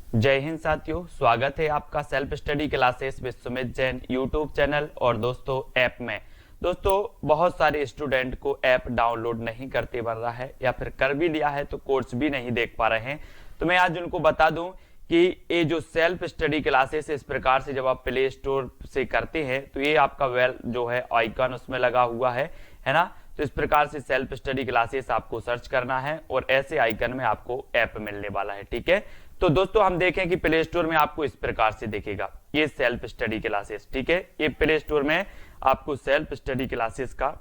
जय हिंद साथियों, स्वागत है आपका self study classes Vishwamit Jain YouTube channel और दोस्तों ऐप में। दोस्तों बहुत सारे स्टूडेंट को ऐप डाउनलोड नहीं करते बन रहा है या फिर कर भी लिया है तो कोर्स भी नहीं देख पा रहे हैं। तो मैं आज उनको बता दूं कि ये जो सेल्फ स्टडी क्लासेस इस प्रकार से जब आप प्ले स्टोर से करते हैं तो ये आपका वेल जो है आइकन उसमें लगा हुआ है ना। तो इस प्रकार से सेल्फ स्टडी क्लासेस आपको सर्च करना है और ऐसे आइकन में आपको ऐप मिलने वाला है। ठीक है, तो दोस्तों हम देखें कि प्ले स्टोर में आपको इस प्रकार से दिखेगा ये सेल्फ स्टडी क्लासेस। ठीक है, ये प्ले स्टोर में आपको सेल्फ स्टडी क्लासेस का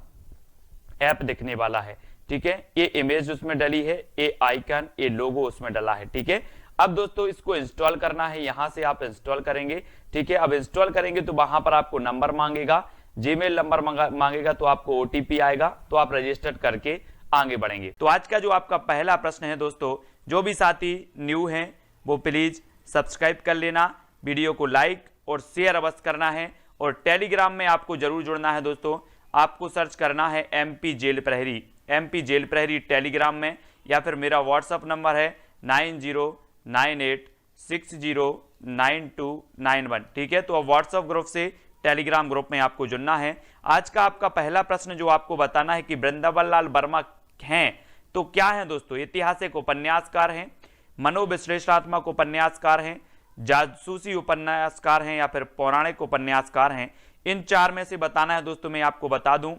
ऐप दिखने वाला है। ठीक है, ये इमेज उसमें डली है, ये आइकन, ये लोगो उसमें डला है। ठीक है, अब दोस्तों इसको इंस्टॉल करना है, यहां से आप इंस्टॉल करेंगे। ठीक है, अब इंस्टॉल करेंगे तो वहां पर आपको नंबर मांगेगा, जीमेल नंबर मांगेगा, तो आपको ओटीपी आएगा, तो आप रजिस्टर करके आगे बढ़ेंगे। तो आज का जो आपका पहला प्रश्न है दोस्तों, जो भी साथी न्यू हैं वो प्लीज सब्सक्राइब कर लेना, वीडियो को लाइक और शेयर अवश्य करना है और टेलीग्राम में आपको जरूर जुड़ना है। दोस्तों आपको सर्च करना है एमपी जेल प्रहरी टेलीग्राम में, या फिर मेरा व्हाट्सअप नंबर है 9098609291। ठीक है, तो अब व्हाट्सअप ग्रुप से टेलीग्राम ग्रुप में आपको जुड़ना है। आज का आपका पहला प्रश्न जो आपको बताना है कि वृंदावन लाल वर्मा हैं तो क्या है दोस्तों? ऐतिहासिक उपन्यासकार हैं, मनोविश्लेषणात्मक उपन्यासकार हैं, जासूसी उपन्यासकार हैं या फिर पौराणिक उपन्यासकार हैं। इन चार में से बताना है दोस्तों। मैं आपको बता दूं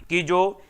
कि जो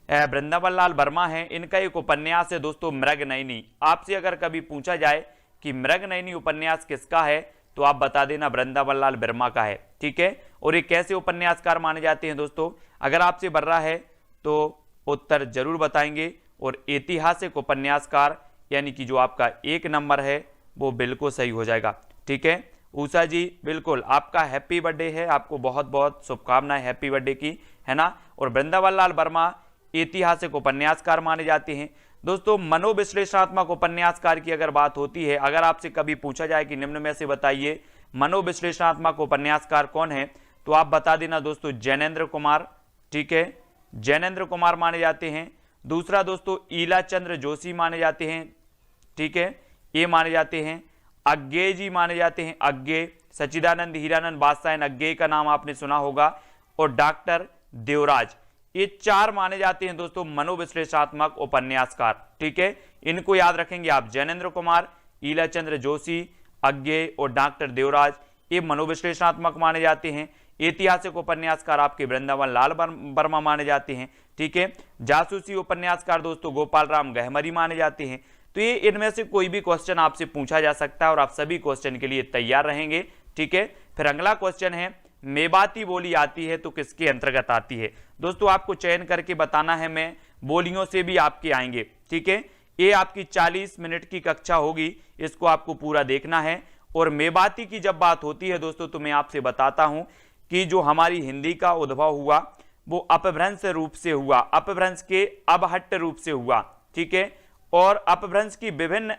वृंदावन लाल वर्मा हैं इनका एक उपन्यास है दोस्तों मृगनयनी। आपसे अगर कभी पूछा जाए कि मृगनयनी उपन्यास किसका है तो आप बता देना वृंदावन लाल वर्मा का है। ठीक है, और ये कैसे उपन्यासकार माने जाते हैं दोस्तों? अगर आपसे बन रहा है तो उत्तर जरूर बताएंगे। और ऐतिहासिक उपन्यासकार यानी कि जो आपका एक नंबर है वो बिल्कुल सही हो जाएगा। ठीक है, उषा जी बिल्कुल आपका हैप्पी बर्थडे है, आपको बहुत बहुत शुभकामनाएं हैप्पी बर्थडे की, है ना। और वृंदावन लाल वर्मा ऐतिहासिक उपन्यासकार माने जाते हैं। दोस्तों मनोविश्लेषणात्मक उपन्यासकार की अगर बात होती है, अगर आपसे कभी पूछा जाए कि निम्न में से बताइए मनोविश्लेषणात्मक उपन्यासकार कौन है, तो आप बता देना दोस्तों जैनेन्द्र कुमार। ठीक है, जैनेन्द्र कुमार माने जाते हैं। दूसरा दोस्तों ईलाचंद्र जोशी माने जाते हैं। ठीक है, ये माने जाते हैं। अज्ञे जी माने जाते हैं, अज्ञे, सच्चिदानंद हीरानंद बादशाह अज्ञे का नाम आपने सुना होगा, और डॉक्टर देवराज। ये चार माने जाते हैं दोस्तों मनोविश्लेषणात्मक उपन्यासकार। ठीक है, इनको याद रखेंगे आप, जैनेन्द्र कुमार, ईलाचंद्र जोशी, अज्ञे और डॉक्टर देवराज, ये मनोविश्लेषणात्मक माने जाते हैं। ऐतिहासिक उपन्यासकार आपके वृंदावन लाल वर्मा माने जाते हैं। ठीक है, जासूसी उपन्यासकार दोस्तों गोपाल राम गहमरी माने जाते हैं। तो ये इनमें से कोई भी क्वेश्चन आपसे पूछा जा सकता है और आप सभी क्वेश्चन के लिए तैयार रहेंगे। ठीक है, फिर अगला क्वेश्चन है मेवाती बोली आती है तो किसके अंतर्गत आती है? दोस्तों आपको चयन करके बताना है, मैं बोलियों से भी आपके आएंगे। ठीक है, ये आपकी 40 मिनट की कक्षा होगी, इसको आपको पूरा देखना है। और मेवाती की जब बात होती है दोस्तों तो मैं आपसे बताता हूं कि जो हमारी हिंदी का उद्भव हुआ वो अपभ्रंश रूप से हुआ, अपभ्रंश के अबहट्ट रूप से हुआ। ठीक है, और अपभ्रंश की विभिन्न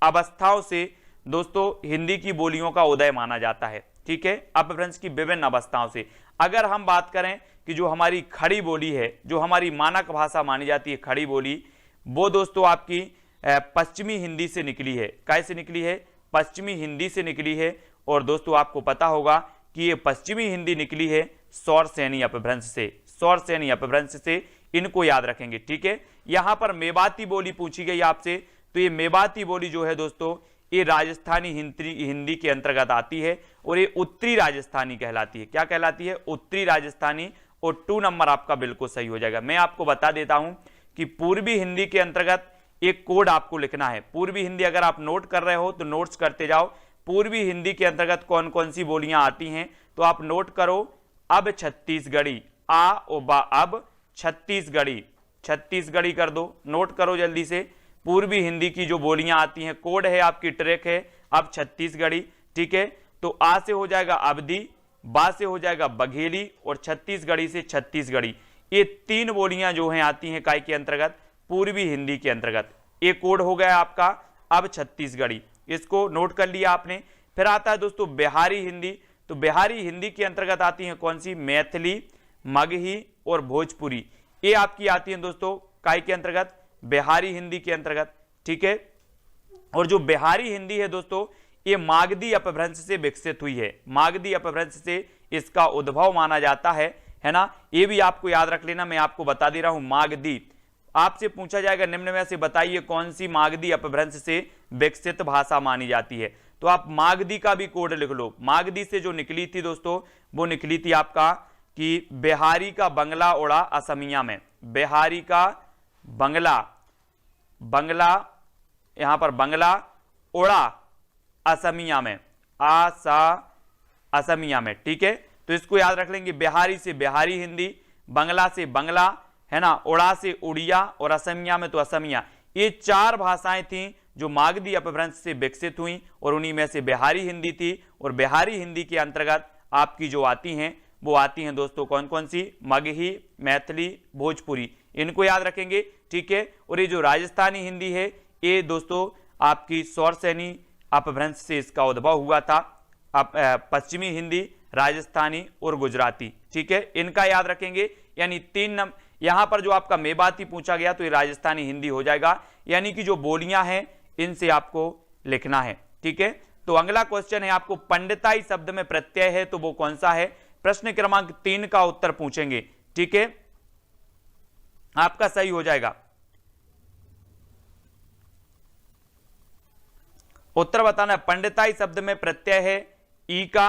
अवस्थाओं से दोस्तों हिंदी की बोलियों का उदय माना जाता है। ठीक है, अपभ्रंश की विभिन्न अवस्थाओं से अगर हम बात करें कि जो हमारी खड़ी बोली है, जो हमारी मानक भाषा मानी जाती है खड़ी बोली, वो दोस्तों आपकी पश्चिमी हिंदी से निकली है। कैसे निकली है? पश्चिमी हिंदी से निकली है। और दोस्तों आपको पता होगा कि ये पश्चिमी हिंदी निकली है सौरसेनी अपभ्रंश से, सौरसेनी अपभ्रंश से, इनको याद रखेंगे। ठीक है, यहां पर मेवाती बोली पूछी गई आपसे, तो ये मेवाती बोली जो है दोस्तों ये राजस्थानी हिंदी के अंतर्गत आती है और ये उत्तरी राजस्थानी कहलाती है। क्या कहलाती है? उत्तरी राजस्थानी। और 2 नंबर आपका बिल्कुल सही हो जाएगा। मैं आपको बता देता हूं कि पूर्वी हिंदी के अंतर्गत एक कोड आपको लिखना है। पूर्वी हिंदी अगर आप नोट कर रहे हो तो नोट्स करते जाओ। पूर्वी हिंदी के अंतर्गत कौन कौन सी बोलियां आती हैं तो आप नोट करो। अब छत्तीसगढ़ी, आ ओ बा, अब छत्तीसगढ़ी, छत्तीसगढ़ी कर दो, नोट करो जल्दी से। पूर्वी हिंदी की जो बोलियां आती हैं, कोड है आपकी, ट्रैक है अब छत्तीसगढ़ी। ठीक है, तो आ से हो जाएगा अवधी, बा से हो जाएगा बघेली और छत्तीसगढ़ी से छत्तीसगढ़ी। ये 3 बोलियां जो हैं आती हैं काय के अंतर्गत? पूर्वी हिंदी के अंतर्गत। ये कोड हो गया आपका अब छत्तीसगढ़ी, इसको नोट कर लिया आपने। फिर आता है दोस्तों बिहारी हिंदी, तो बिहारी हिंदी के अंतर्गत आती हैं कौन सी? मैथिली, मगही और भोजपुरी। ये आपकी आती हैं दोस्तों काय के अंतर्गत? बिहारी हिंदी के अंतर्गत। ठीक है, और जो बिहारी हिंदी है दोस्तों, ये मागधी अपभ्रंश से विकसित हुई है, मागधी अपभ्रंश से इसका उद्भव माना जाता है ना। ये भी आपको याद रख लेना, मैं आपको बता दे रहा हूं। मागधी आपसे पूछा जाएगा निम्न में से बताइए कौन सी मागधी अपभ्रंश से विकसित भाषा मानी जाती है, तो आप मागधी का भी कोड लिख लो। मागधी से जो निकली थी दोस्तों, वो निकली थी आपका कि बिहारी का बंगला उड़ा असमिया में, बिहारी का बंगला, बंगला यहां पर बंगला उड़ा असमिया में, असमिया में, ठीक है। तो इसको याद रख लेंगे, बिहारी से बिहारी हिंदी, बंगला से बंगला, है ना, उड़ा से उड़िया और असमिया में तो असमिया। ये 4 भाषाएं थी जो मागधी अपभ्रंश से विकसित हुई और उन्हीं में से बिहारी हिंदी थी। और बिहारी हिंदी के अंतर्गत आपकी जो आती हैं वो आती हैं दोस्तों कौन कौन सी, मगही, मैथिली, भोजपुरी, इनको याद रखेंगे, ठीक है। और ये जो राजस्थानी हिंदी है, ये दोस्तों आपकी सौरसैनी अपभ्रंश से इसका उद्भव हुआ था। पश्चिमी हिंदी, राजस्थानी और गुजराती, ठीक है, इनका याद रखेंगे। यानी 3 यहां पर जो आपका मेवाती पूछा गया तो ये राजस्थानी हिंदी हो जाएगा, यानी कि जो बोलियां हैं इनसे आपको लिखना है, ठीक है। तो अगला क्वेश्चन है आपको, पंडिताई शब्द में प्रत्यय है तो वो कौन सा है। प्रश्न क्रमांक 3 का उत्तर पूछेंगे, ठीक है, आपका सही हो जाएगा। उत्तर बताना है, पंडिताई शब्द में प्रत्यय है ई का,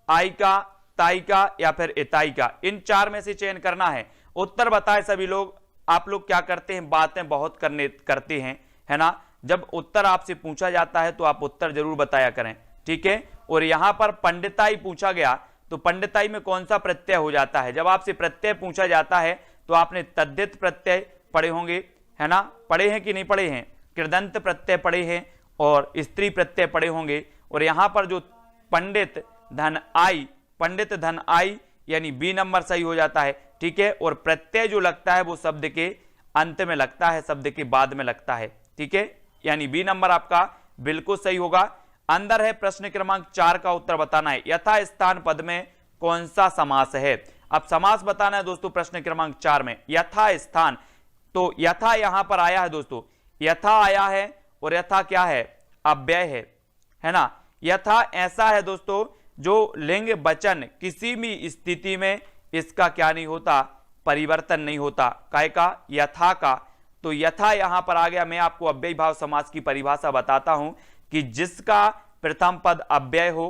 आई का, ताई का या फिर इताई का, इन 4 में से चयन करना है। उत्तर बताए सभी लोग। आप लोग क्या करते हैं, बातें बहुत करते हैं, है ना। जब उत्तर आपसे पूछा जाता है तो आप उत्तर जरूर बताया करें, ठीक है। और यहां पर पंडिताई पूछा गया तो पंडिताई में कौन सा प्रत्यय हो जाता है। जब आपसे प्रत्यय पूछा जाता है तो आपने तद्धित प्रत्यय पढ़े होंगे, है ना, पढ़े हैं कि नहीं पढ़े हैं, कृदंत प्रत्यय पढ़े हैं और स्त्री प्रत्यय पढ़े होंगे। और यहां पर जो पंडित धन आई, पंडित धन आई, यानी बी नंबर सही हो जाता है, ठीक है। और प्रत्यय जो लगता है वो शब्द के अंत में लगता है, शब्द के बाद में लगता है, ठीक है, यानी बी नंबर आपका बिल्कुल सही होगा। अंदर है प्रश्न क्रमांक 4 का उत्तर बताना है, यथा स्थान पद में कौन सा समास है। अब समास बताना है दोस्तों प्रश्न क्रमांक 4 में, यथा स्थान, तो यथा यहां पर आया है दोस्तों, यथा आया है और यथा क्या है, अव्यय है ना। यथा ऐसा है दोस्तों जो लिंग वचन किसी भी स्थिति में इसका क्या नहीं होता, परिवर्तन नहीं होता, काय का, यथा का। तो यथा यहां पर आ गया। मैं आपको अव्ययी भाव समास की परिभाषा बताता हूं कि जिसका प्रथम पद अव्यय हो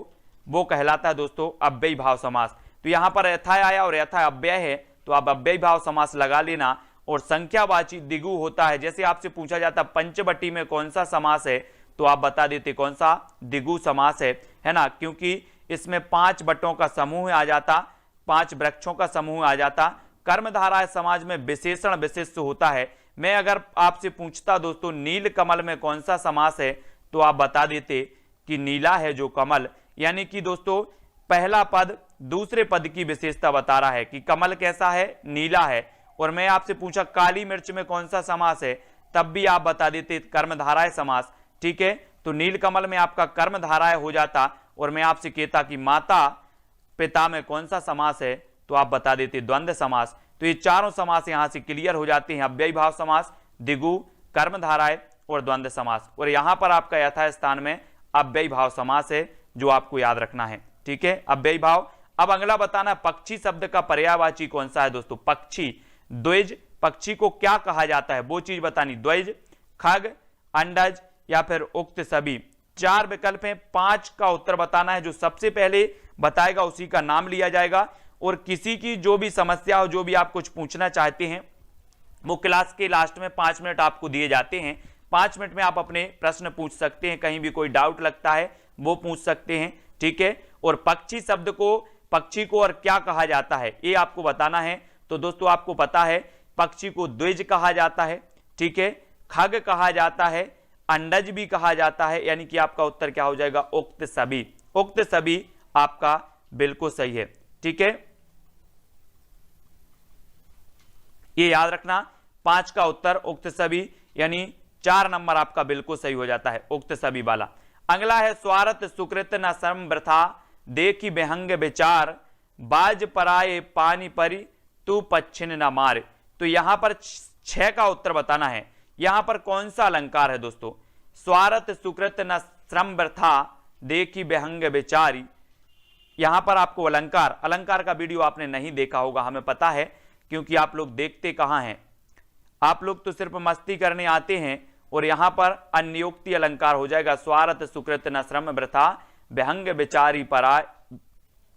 वो कहलाता है दोस्तों अव्ययी भाव समास। तो यहां पर यथा आया और यथा अव्यय है तो आप अव्ययी भाव समास लगा लेना। और संख्यावाची दिगु होता है, जैसे आपसे पूछा जाता पंचवटी में कौन सा समास है तो आप बता देते कौन सा, दिगु समास है ना, क्योंकि इसमें 5 बटों का समूह आ जाता, 5 वृक्षों का समूह आ जाता। कर्मधारा समाज में विशेषण विशिष्ट होता है। मैं अगर आपसे पूछता दोस्तों नील कमल में कौन सा समास है तो आप बता देते कि नीला है जो कमल, यानी कि दोस्तों पहला पद दूसरे पद की विशेषता बता रहा है कि कमल कैसा है, नीला है। और मैं आपसे पूछा काली मिर्च में कौन सा समास है तब भी आप बता देते कर्मधाराय समास, ठीक है। तो नील कमल में आपका कर्मधाराय हो जाता। और मैं आपसे कहता कि माता पिता में कौन सा समास है तो आप बता देते द्वंद्व समास। तो ये चारों समास यहां से क्लियर हो जाते हैं, अव्ययी भाव समास, दिगु, कर्मधाराय और द्वंद्व समास। और यहां पर आपका यथा स्थान में अव्ययी भाव समास है जो आपको याद रखना है, ठीक है, अव्ययी भाव। अब अगला बताना पक्षी शब्द का पर्यायवाची कौन सा है दोस्तों, पक्षी, द्विज, पक्षी को क्या कहा जाता है वो चीज बतानी, द्विज, खग, अंडज या फिर उक्त सभी। 4 विकल्प हैं, 5 का उत्तर बताना है। जो सबसे पहले बताएगा उसी का नाम लिया जाएगा। और किसी की जो भी समस्या हो, जो भी आप कुछ पूछना चाहते हैं, वो क्लास के लास्ट में 5 मिनट आपको दिए जाते हैं। 5 मिनट में आप अपने प्रश्न पूछ सकते हैं, कहीं भी कोई डाउट लगता है वो पूछ सकते हैं, ठीक है। और पक्षी शब्द को, पक्षी को और क्या कहा जाता है ये आपको बताना है। तो दोस्तों आपको पता है पक्षी को द्विज कहा जाता है, ठीक है, खग कहा जाता है, अंडज भी कहा जाता है, यानी कि आपका उत्तर क्या हो जाएगा, उक्त सभी। उक्त सभी आपका बिल्कुल सही है, ठीक है, ये याद रखना। 5 का उत्तर उक्त सभी, यानी 4 नंबर आपका बिल्कुल सही हो जाता है, उक्त सभी वाला। अगला है स्वार्थ सुकृत न श्रम वृथा, देखी बेहंग विचार, बाज पराए पानी परी, तू पच्छिन न मार। तो यहां पर 6 का उत्तर बताना है। यहां पर कौन सा अलंकार है दोस्तों, स्वार्थ सुकृत न श्रम वृथा देखी बेहंग बेचारी। यहां पर आपको अलंकार, अलंकार का वीडियो आपने नहीं देखा होगा, हमें पता है, क्योंकि आप लोग देखते कहां हैं, आप लोग तो सिर्फ मस्ती करने आते हैं। और यहां पर अन्योक्ति अलंकार हो जाएगा, स्वार्थ सुकृत न श्रम वृथा बेहंग बेचारी पराय,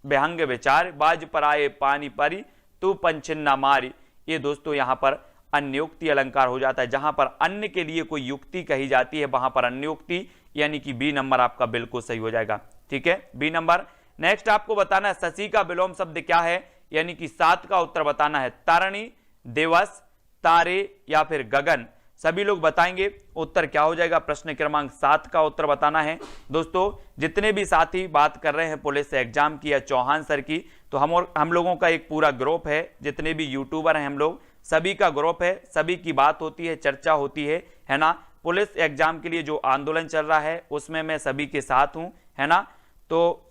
बेहंग बेचार बाज पराये पानी परी तू पंचिन्ना मारी। ये दोस्तों यहां पर अन्योक्ति अलंकार हो जाता है, जहां पर अन्य के लिए कोई युक्ति कही जाती है वहां पर अन्योक्ति, यानी कि बी नंबर आपका बिल्कुल सही हो जाएगा। ठीक है, बी नंबर। नेक्स्ट आपको बताना है शशि का विलोम शब्द क्या है, यानी कि 7 का उत्तर बताना है। तारणी, दिवस, तारे या फिर गगन, सभी लोग बताएंगे उत्तर क्या हो जाएगा। प्रश्न क्रमांक 7 का उत्तर बताना है। दोस्तों जितने भी साथी बात कर रहे हैं पुलिस एग्जाम की या चौहान सर की, तो हम लोगों का एक पूरा ग्रुप है, जितने भी यूट्यूबर हैं हम लोग सभी का ग्रुप है, सभी की बात होती है, चर्चा होती है ना। पुलिस एग्जाम के लिए जो आंदोलन चल रहा है उसमें मैं सभी के साथ हूं, है ना। तो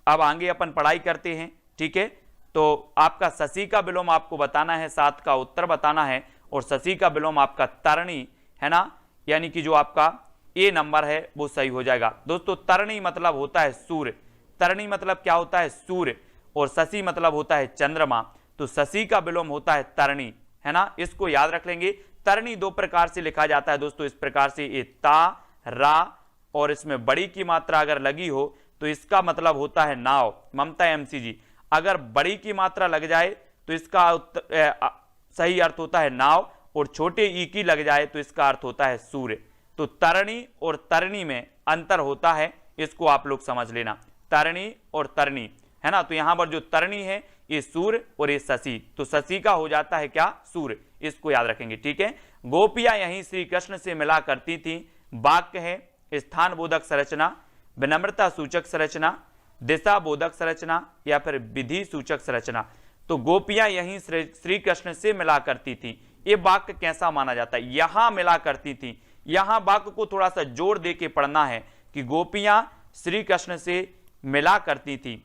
अब आगे अपन पढ़ाई करते हैं। ठीक है, तो आपका शशि का विलोम आपको बताना है, 7 का उत्तर बताना है। और शशि का विलोम आपका तरणी है ना, यानी कि जो आपका ए नंबर है वो सही हो जाएगा। दोस्तों तरणी मतलब होता है सूर्य, तरणी मतलब क्या होता है, सूर्य, और शशि मतलब होता है चंद्रमा। तो शशि का विलोम होता है तरणी, है ना, इसको याद रख लेंगे। तरणी 2 प्रकार से लिखा जाता है दोस्तों, इस प्रकार से, ये ता रा, और इसमें बड़ी की मात्रा अगर लगी हो तो इसका मतलब होता है नाव। ममता एमसी जी, अगर बड़ी की मात्रा लग जाए तो इसका सही अर्थ होता है नाव, और छोटे ई की लग जाए तो इसका अर्थ होता है सूर्य। तो तरणी और तरणी में अंतर होता है, इसको आप लोग समझ लेना, तरणी और तरणी, है ना। तो यहां पर जो तरणी है ये सूर्य और ये शशि, तो शशि का हो जाता है क्या, सूर्य, इसको याद रखेंगे। ठीक है, गोपियां यहीं श्री कृष्ण से मिला करती थी। वाक्य है स्थान बोधक संरचना, विनम्रता सूचक संरचना, दिशा बोधक संरचना या फिर विधि सूचक संरचना। तो गोपियां यहीं श्री कृष्ण से मिला करती थी, ये वाक्य कैसा माना जाता है, यहां मिला करती थी। यहां वाक्य को थोड़ा सा जोर दे के पढ़ना है कि गोपियां श्री कृष्ण से मिला करती थी।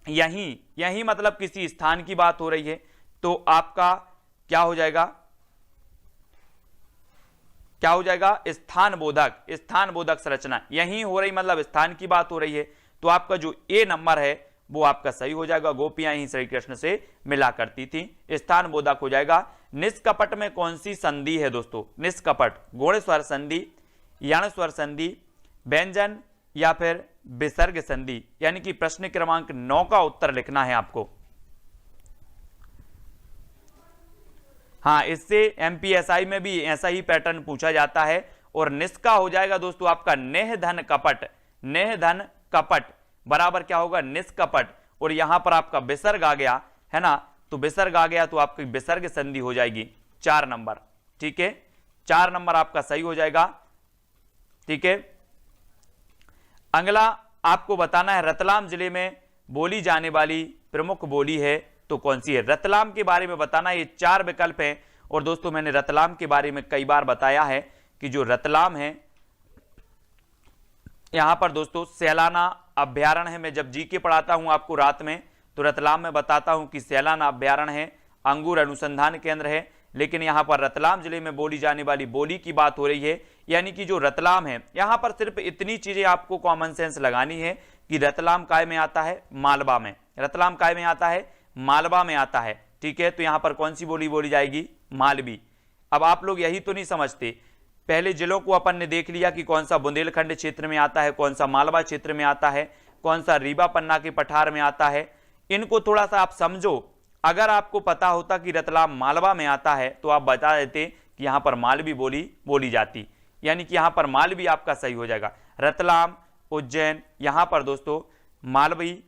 यहीं, यहीं मतलब किसी स्थान की बात हो रही है, तो आपका क्या हो जाएगा, क्या हो जाएगा, स्थान बोधक, स्थान बोधक संरचना यहीं हो रही, मतलब स्थान की बात हो रही है। तो आपका जो ए नंबर है वो आपका सही हो जाएगा, गोपियां ही श्री कृष्ण से मिला करती थी, स्थान बोधक हो जाएगा। निष्कपट में कौन सी संधि है दोस्तों, निष्कपट, गुण स्वर संधि, यण स्वर संधि, व्यंजन या फिर विसर्ग संधि, यानी कि प्रश्न क्रमांक 9 का उत्तर लिखना है आपको। हाँ, इससे एमपीएसआई में भी ऐसा ही पैटर्न पूछा जाता है। और निष्का हो जाएगा दोस्तों आपका नेह धन कपट, नेह धन कपट बराबर क्या होगा, निष्कपट। और यहां पर आपका विसर्ग आ गया, है ना, तो विसर्ग आ गया तो आपकी विसर्ग संधि हो जाएगी 4 नंबर। ठीक है, 4 नंबर आपका सही हो जाएगा। ठीक है, अगला आपको बताना है रतलाम जिले में बोली जाने वाली प्रमुख बोली है तो कौन सी है। रतलाम के बारे में बताना, ये 4 विकल्प हैं। और दोस्तों मैंने रतलाम के बारे में कई बार बताया है कि जो रतलाम है, यहां पर दोस्तों सैलाना अभ्यारण्य है। मैं जब जीके पढ़ाता हूं आपको रात में, तो रतलाम में बताता हूं कि सैलाना अभ्यारण्य है, अंगूर अनुसंधान केंद्र है। लेकिन यहां पर रतलाम जिले में बोली जाने वाली बोली की बात हो रही है, यानी कि जो रतलाम है, यहां पर सिर्फ इतनी चीजें आपको कॉमन सेंस लगानी है कि रतलाम काय में आता है, मालवा में, रतलाम काय में आता है, मालवा में आता है। ठीक है, तो यहां पर कौन सी बोली बोली जाएगी, मालवी। अब आप लोग यही तो नहीं समझते, पहले जिलों को अपन ने देख लिया कि कौन सा बुंदेलखंड क्षेत्र में आता है, कौन सा मालवा क्षेत्र में आता है, कौन सा रीवा पन्ना के पठार में आता है। इनको थोड़ा सा आप समझो। अगर आपको पता होता कि रतलाम मालवा में आता है तो आप बता देते कि यहां पर मालवी बोली बोली जाती, यानी कि यहां पर मालवी आपका सही हो जाएगा। रतलाम, उज्जैन, यहां पर दोस्तों मालवी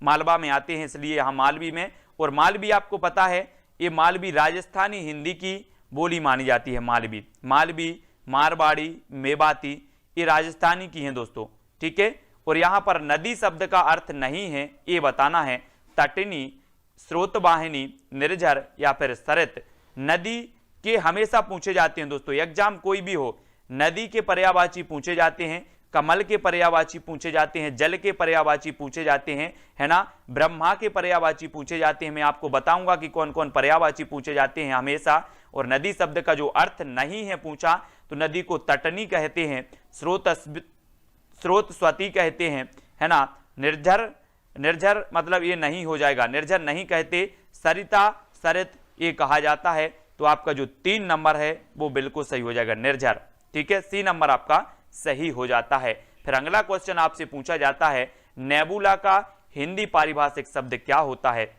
मालवा में आते हैं, इसलिए यहां मालवी में। और मालवी आपको पता है, ये मालवी राजस्थानी हिंदी की बोली मानी जाती है। मालवी, मालवी, मारवाड़ी, मेवाती, ये राजस्थानी की हैं दोस्तों। ठीक है, और यहां पर नदी शब्द का अर्थ नहीं है, ये बताना है। तटनी, स्रोतवाहिनी, निर्झर या फिर सरित, नदी के हमेशा पूछे जाते हैं दोस्तों, एग्जाम कोई भी हो, नदी के पर्यायवाची पूछे जाते हैं। कमल के पर्यायवाची पूछे जाते हैं, जल के पर्यायवाची पूछे जाते हैं, है ना, ब्रह्मा के पर्यायवाची पूछे जाते हैं। मैं आपको बताऊंगा कि कौन कौन पर्यायवाची पूछे जाते हैं हमेशा। और नदी शब्द का जो अर्थ नहीं है पूछा तो नदी को तटनी कहते हैं, स्रोत स्वती कहते हैं, है ना, निर्झर मतलब ये नहीं हो जाएगा, निर्झर नहीं कहते, सरिता सरित ये कहा जाता है। तो आपका जो 3 नंबर है वो बिल्कुल सही हो जाएगा, निर्झर। ठीक है, सी नंबर आपका सही हो जाता है। फिर अगला क्वेश्चन आपसे पूछा जाता है, नेबुला का हिंदी पारिभाषिक शब्द क्या होता है?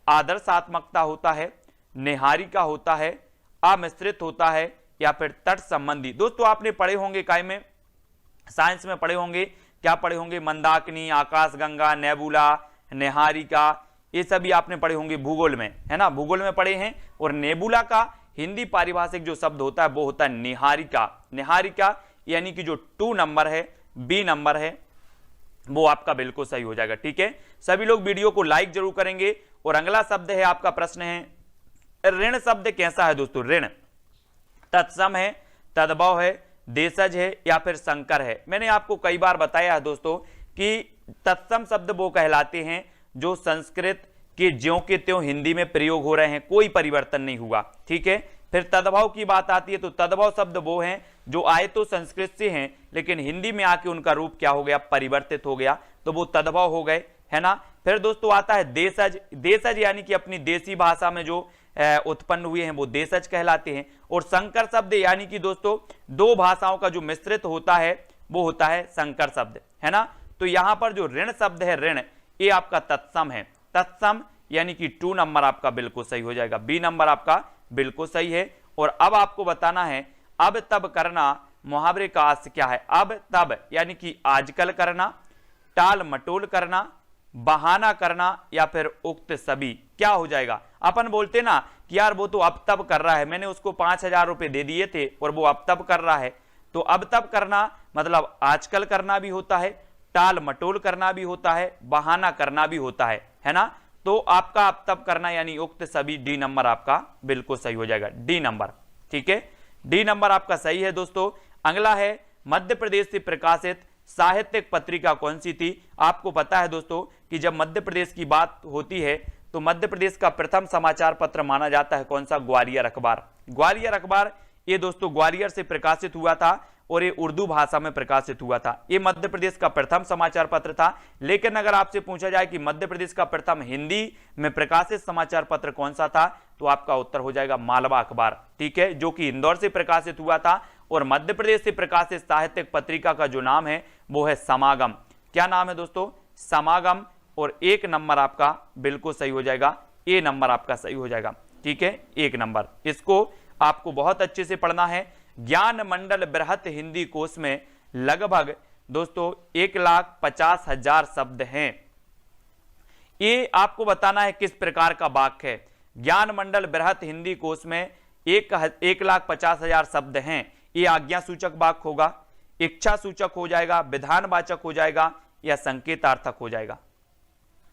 आदर्शात्मकता होता है, निहारिका होता है, अमिश्रित होता है, या फिर तट संबंधी। दोस्तों आपने पढ़े होंगे काय में, साइंस में पढ़े होंगे, क्या पढ़े होंगे? मंदाकिनी, आकाशगंगा, नेबुला, निहारिका, ये सभी आपने पढ़े होंगे भूगोल में, है ना, भूगोल में पढ़े हैं। और नेबुला का हिंदी पारिभाषिक जो शब्द होता है वो होता है निहारिका। निहारिका यानी कि जो 2 नंबर है, बी नंबर है, वो आपका बिल्कुल सही हो जाएगा। ठीक है, सभी लोग वीडियो को लाइक जरूर करेंगे। और अगला शब्द है, आपका प्रश्न है, ऋण शब्द कैसा है दोस्तों? ऋण तत्सम है, तद्भव है, देशज है, या फिर संकर है? मैंने आपको कई बार बताया है दोस्तों कि तत्सम शब्द वो कहलाते हैं जो संस्कृत के ज्यों के त्यों हिंदी में प्रयोग हो रहे हैं, कोई परिवर्तन नहीं हुआ। ठीक है, फिर तद्भव की बात आती है तो तद्भव शब्द वो हैं जो आए तो संस्कृत से हैं लेकिन हिंदी में आके उनका रूप क्या हो गया? परिवर्तित हो गया, तो वो तद्भव हो गए, है ना। फिर दोस्तों आता है देशज। देशज यानी कि अपनी देसी भाषा में जो उत्पन्न हुए हैं वो देशज कहलाते हैं। और संकर शब्द यानी कि दोस्तों 2 भाषाओं का जो मिश्रित होता है वो होता है संकर शब्द, है ना। तो यहां पर जो ऋण शब्द है, ऋण, ये आपका तत्सम है। तत्सम यानी कि 2 नंबर आपका बिल्कुल सही हो जाएगा, बी नंबर आपका बिल्कुल सही है। और अब आपको बताना है, अब तब करना मुहावरे का अर्थ क्या है? अब तब यानी कि आजकल करना, टाल मटोल करना, बहाना करना, या फिर उक्त सभी, क्या हो जाएगा? अपन बोलते ना कि यार वो तो अब तब कर रहा है, मैंने उसको 5,000 रुपए दे दिए थे और वो अब तब कर रहा है। तो अब तब करना मतलब आजकल करना भी होता है, टाल मटोल करना भी होता है, बहाना करना भी होता है ना। तो आपका अब तब करना यानी उक्त सभी, डी नंबर आपका बिल्कुल सही हो जाएगा, डी नंबर। ठीक है, डी नंबर आपका सही है दोस्तों। अगला है, मध्य प्रदेश से प्रकाशित साहित्यिक पत्रिका कौन सी थी? आपको पता है दोस्तों कि जब मध्य प्रदेश की बात होती है तो मध्य प्रदेश का प्रथम समाचार पत्र माना जाता है कौन सा? ग्वालियर अखबार। ग्वालियर अखबार ये दोस्तों ग्वालियर से प्रकाशित हुआ था और ये उर्दू भाषा में प्रकाशित हुआ था। ये मध्य प्रदेश का प्रथम समाचार पत्र था। लेकिन अगर आपसे पूछा जाए कि मध्य प्रदेश का प्रथम हिंदी में प्रकाशित समाचार पत्र कौन सा था, तो आपका उत्तर हो जाएगा मालवा अखबार। ठीक है, जो कि इंदौर से प्रकाशित हुआ था। और मध्य प्रदेश से प्रकाशित साहित्यिक पत्रिका का जो नाम है वो है समागम। क्या नाम है दोस्तों? समागम। और 1 नंबर आपका बिल्कुल सही हो जाएगा, ए नंबर आपका सही हो जाएगा। ठीक है, 1 नंबर। इसको आपको बहुत अच्छे से पढ़ना है। ज्ञान मंडल बृहत हिंदी कोश में लगभग दोस्तों 1,50,000 शब्द हैं। ये आपको बताना है किस प्रकार का वाक्य है। ज्ञान मंडल बृहत हिंदी कोश में 1,50,000 शब्द हैं। ये आज्ञा सूचक वाक्य होगा, इच्छा सूचक हो जाएगा, विधानवाचक हो जाएगा, या संकेतार्थक हो जाएगा।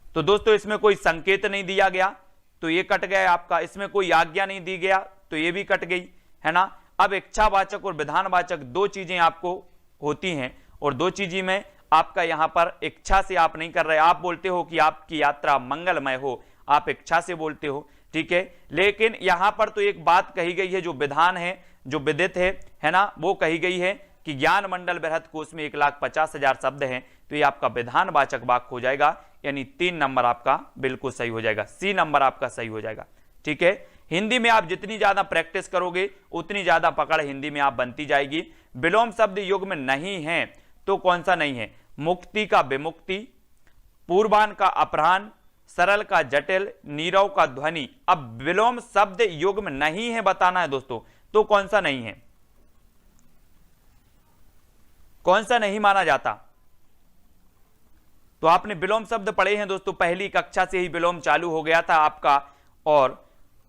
तो दोस्तों इसमें कोई संकेत नहीं दिया गया तो ये कट गया आपका, इसमें कोई आज्ञा नहीं दी गया तो ये भी कट गई, है ना। अब इच्छावाचक और विधानवाचक 2 चीजें आपको होती हैं और 2 चीजें में आपका यहां पर इच्छा से आप नहीं कर रहे। आप बोलते हो कि आपकी यात्रा मंगलमय हो, आप इच्छा से बोलते हो, ठीक है। लेकिन यहां पर तो एक बात कही गई है जो विधान है, जो विदित है ना, वो कही गई है कि ज्ञान मंडल बृहत कोश में 1,50,000 शब्द हैं। तो ये आपका विधानवाचक वाक्य हो जाएगा, यानी 3 नंबर आपका बिल्कुल सही हो जाएगा, सी नंबर आपका सही हो जाएगा। ठीक है, हिंदी में आप जितनी ज्यादा प्रैक्टिस करोगे उतनी ज्यादा पकड़ हिंदी में आप बनती जाएगी। विलोम शब्द युग में नहीं है तो कौन सा नहीं है? मुक्ति का विमुक्ति, पूर्वान का अपराह्न, सरल का जटिल, नीरव का ध्वनि। अब विलोम शब्द युग में नहीं है बताना है दोस्तों, तो कौन सा नहीं है, कौन सा नहीं माना जाता? तो आपने विलोम शब्द पढ़े हैं दोस्तों, पहली कक्षा से ही विलोम चालू हो गया था आपका, और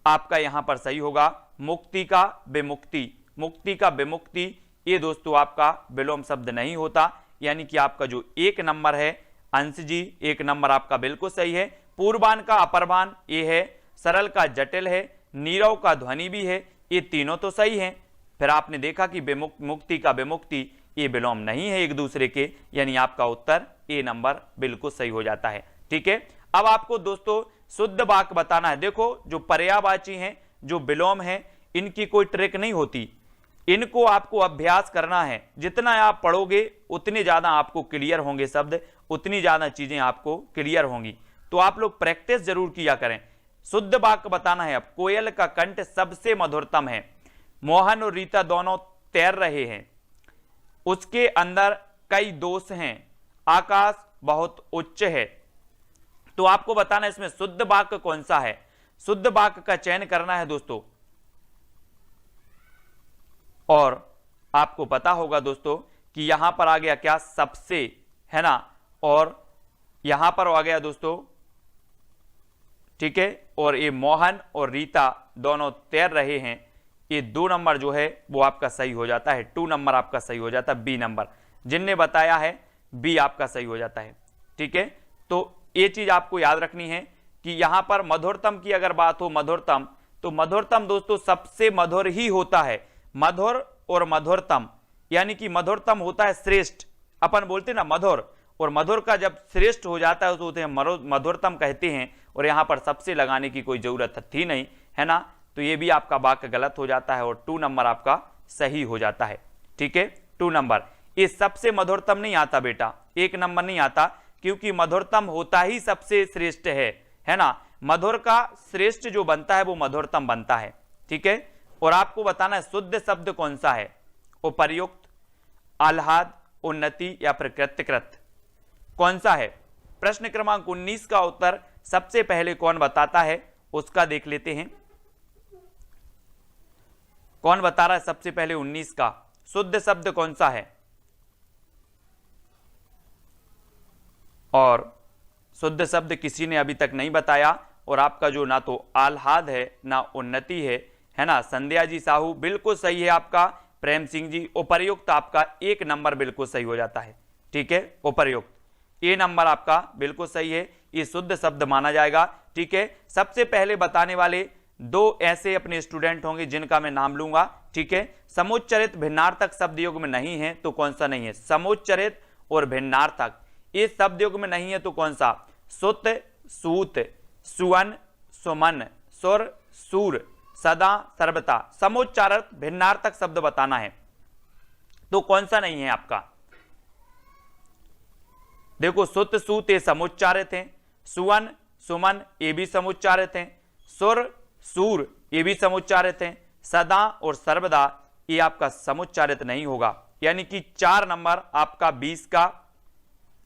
आपका यहां पर सही होगा मुक्ति का विमुक्ति। मुक्ति का विमुक्ति ये दोस्तों आपका विलोम शब्द नहीं होता, यानी कि आपका जो 1 नंबर है अंश जी, 1 नंबर आपका बिल्कुल सही है। पूर्वान का अपरवान ये है, सरल का जटिल है, नीरव का ध्वनि भी है, ये तीनों तो सही हैं। फिर आपने देखा कि मुक्ति का विमुक्ति ये विलोम नहीं है एक दूसरे के, यानी आपका उत्तर ए नंबर बिल्कुल सही हो जाता है। ठीक है, अब आपको दोस्तों शुद्ध वाक्य बताना है। देखो जो पर्यायवाची हैं, जो विलोम है, इनकी कोई ट्रिक नहीं होती, इनको आपको अभ्यास करना है। जितना आप पढ़ोगे उतने ज्यादा आपको क्लियर होंगे शब्द, उतनी ज्यादा चीजें आपको क्लियर होंगी। तो आप लोग प्रैक्टिस जरूर किया करें। शुद्ध वाक्य बताना है। अब कोयल का कंठ सबसे मधुरतम है, मोहन और रीता दोनों तैर रहे हैं, उसके अंदर कई दोष हैं, आकाश बहुत उच्च है। तो आपको बताना है इसमें शुद्ध वाक्य कौन सा है। शुद्ध वाक्य का चयन करना है दोस्तों, और आपको पता होगा दोस्तों कि यहां पर आ गया क्या, सबसे, है ना, और यहां पर आ गया दोस्तों, ठीक है, और ये मोहन और रीता दोनों तैर रहे हैं, ये 2 नंबर जो है वो आपका सही हो जाता है। 2 नंबर आपका सही हो जाता है, बी नंबर जिनने बताया है बी आपका सही हो जाता है। ठीक है, तो ये चीज आपको याद रखनी है कि यहां पर मधुरतम की अगर बात हो, मधुरतम, तो मधुरतम दोस्तों सबसे मधुर ही होता है। मधुर और मधुरतम, यानी कि मधुरतम होता है श्रेष्ठ, अपन बोलते ना मधुर, और मधुर का जब श्रेष्ठ हो जाता है तो उसे मधुरतम कहते हैं, और यहां पर सबसे लगाने की कोई जरूरत थी नहीं, है ना। तो ये भी आपका वाक्य गलत हो जाता है और 2 नंबर आपका सही हो जाता है। ठीक है, 2 नंबर। ये सबसे मधुरतम नहीं आता बेटा, 1 नंबर नहीं आता, क्योंकि मधुरतम होता ही सबसे श्रेष्ठ है ना। मधुर का श्रेष्ठ जो बनता है वो मधुरतम बनता है। ठीक है, और आपको बताना है शुद्ध शब्द कौन सा है, उपर्युक्त, आह्लाद, उन्नति या फिर कृत्यकृत, कौन सा है। प्रश्न क्रमांक 19 का उत्तर सबसे पहले कौन बताता है उसका देख लेते हैं। कौन बता रहा है सबसे पहले 19 का शुद्ध शब्द कौन सा है, और शुद्ध शब्द किसी ने अभी तक नहीं बताया, और आपका जो ना तो आह्लाद है ना उन्नति है ना। संध्या जी साहू बिल्कुल सही है आपका, प्रेम सिंह जी उपर्युक्त आपका 1 नंबर बिल्कुल सही हो जाता है। ठीक है, उपर्युक्त ए नंबर आपका बिल्कुल सही है, ये शुद्ध शब्द माना जाएगा। ठीक है, सबसे पहले बताने वाले 2 ऐसे अपने स्टूडेंट होंगे जिनका मैं नाम लूंगा। ठीक है, समुच्चरित भिन्नार्थक शब्द युग में नहीं है तो कौन सा नहीं है, समुच्चरित और भिन्नार्थक ये शब्द युग में नहीं है तो कौन सा, सुत, सूत, सुवन, सुमन, सुर, सूर, सदा, सर्वता, समुच्चारित भिन्नार्थक शब्द बताना है तो कौन सा नहीं है आपका। देखो सुत, सूत ये समुच्चारित हैं, सुवन, सुमन ये भी समुच्चारित हैं, सुर, सूर ये भी समुच्चारित हैं, सदा और सर्वदा ये आपका समुच्चारित नहीं होगा। यानी कि 4 नंबर आपका 20 का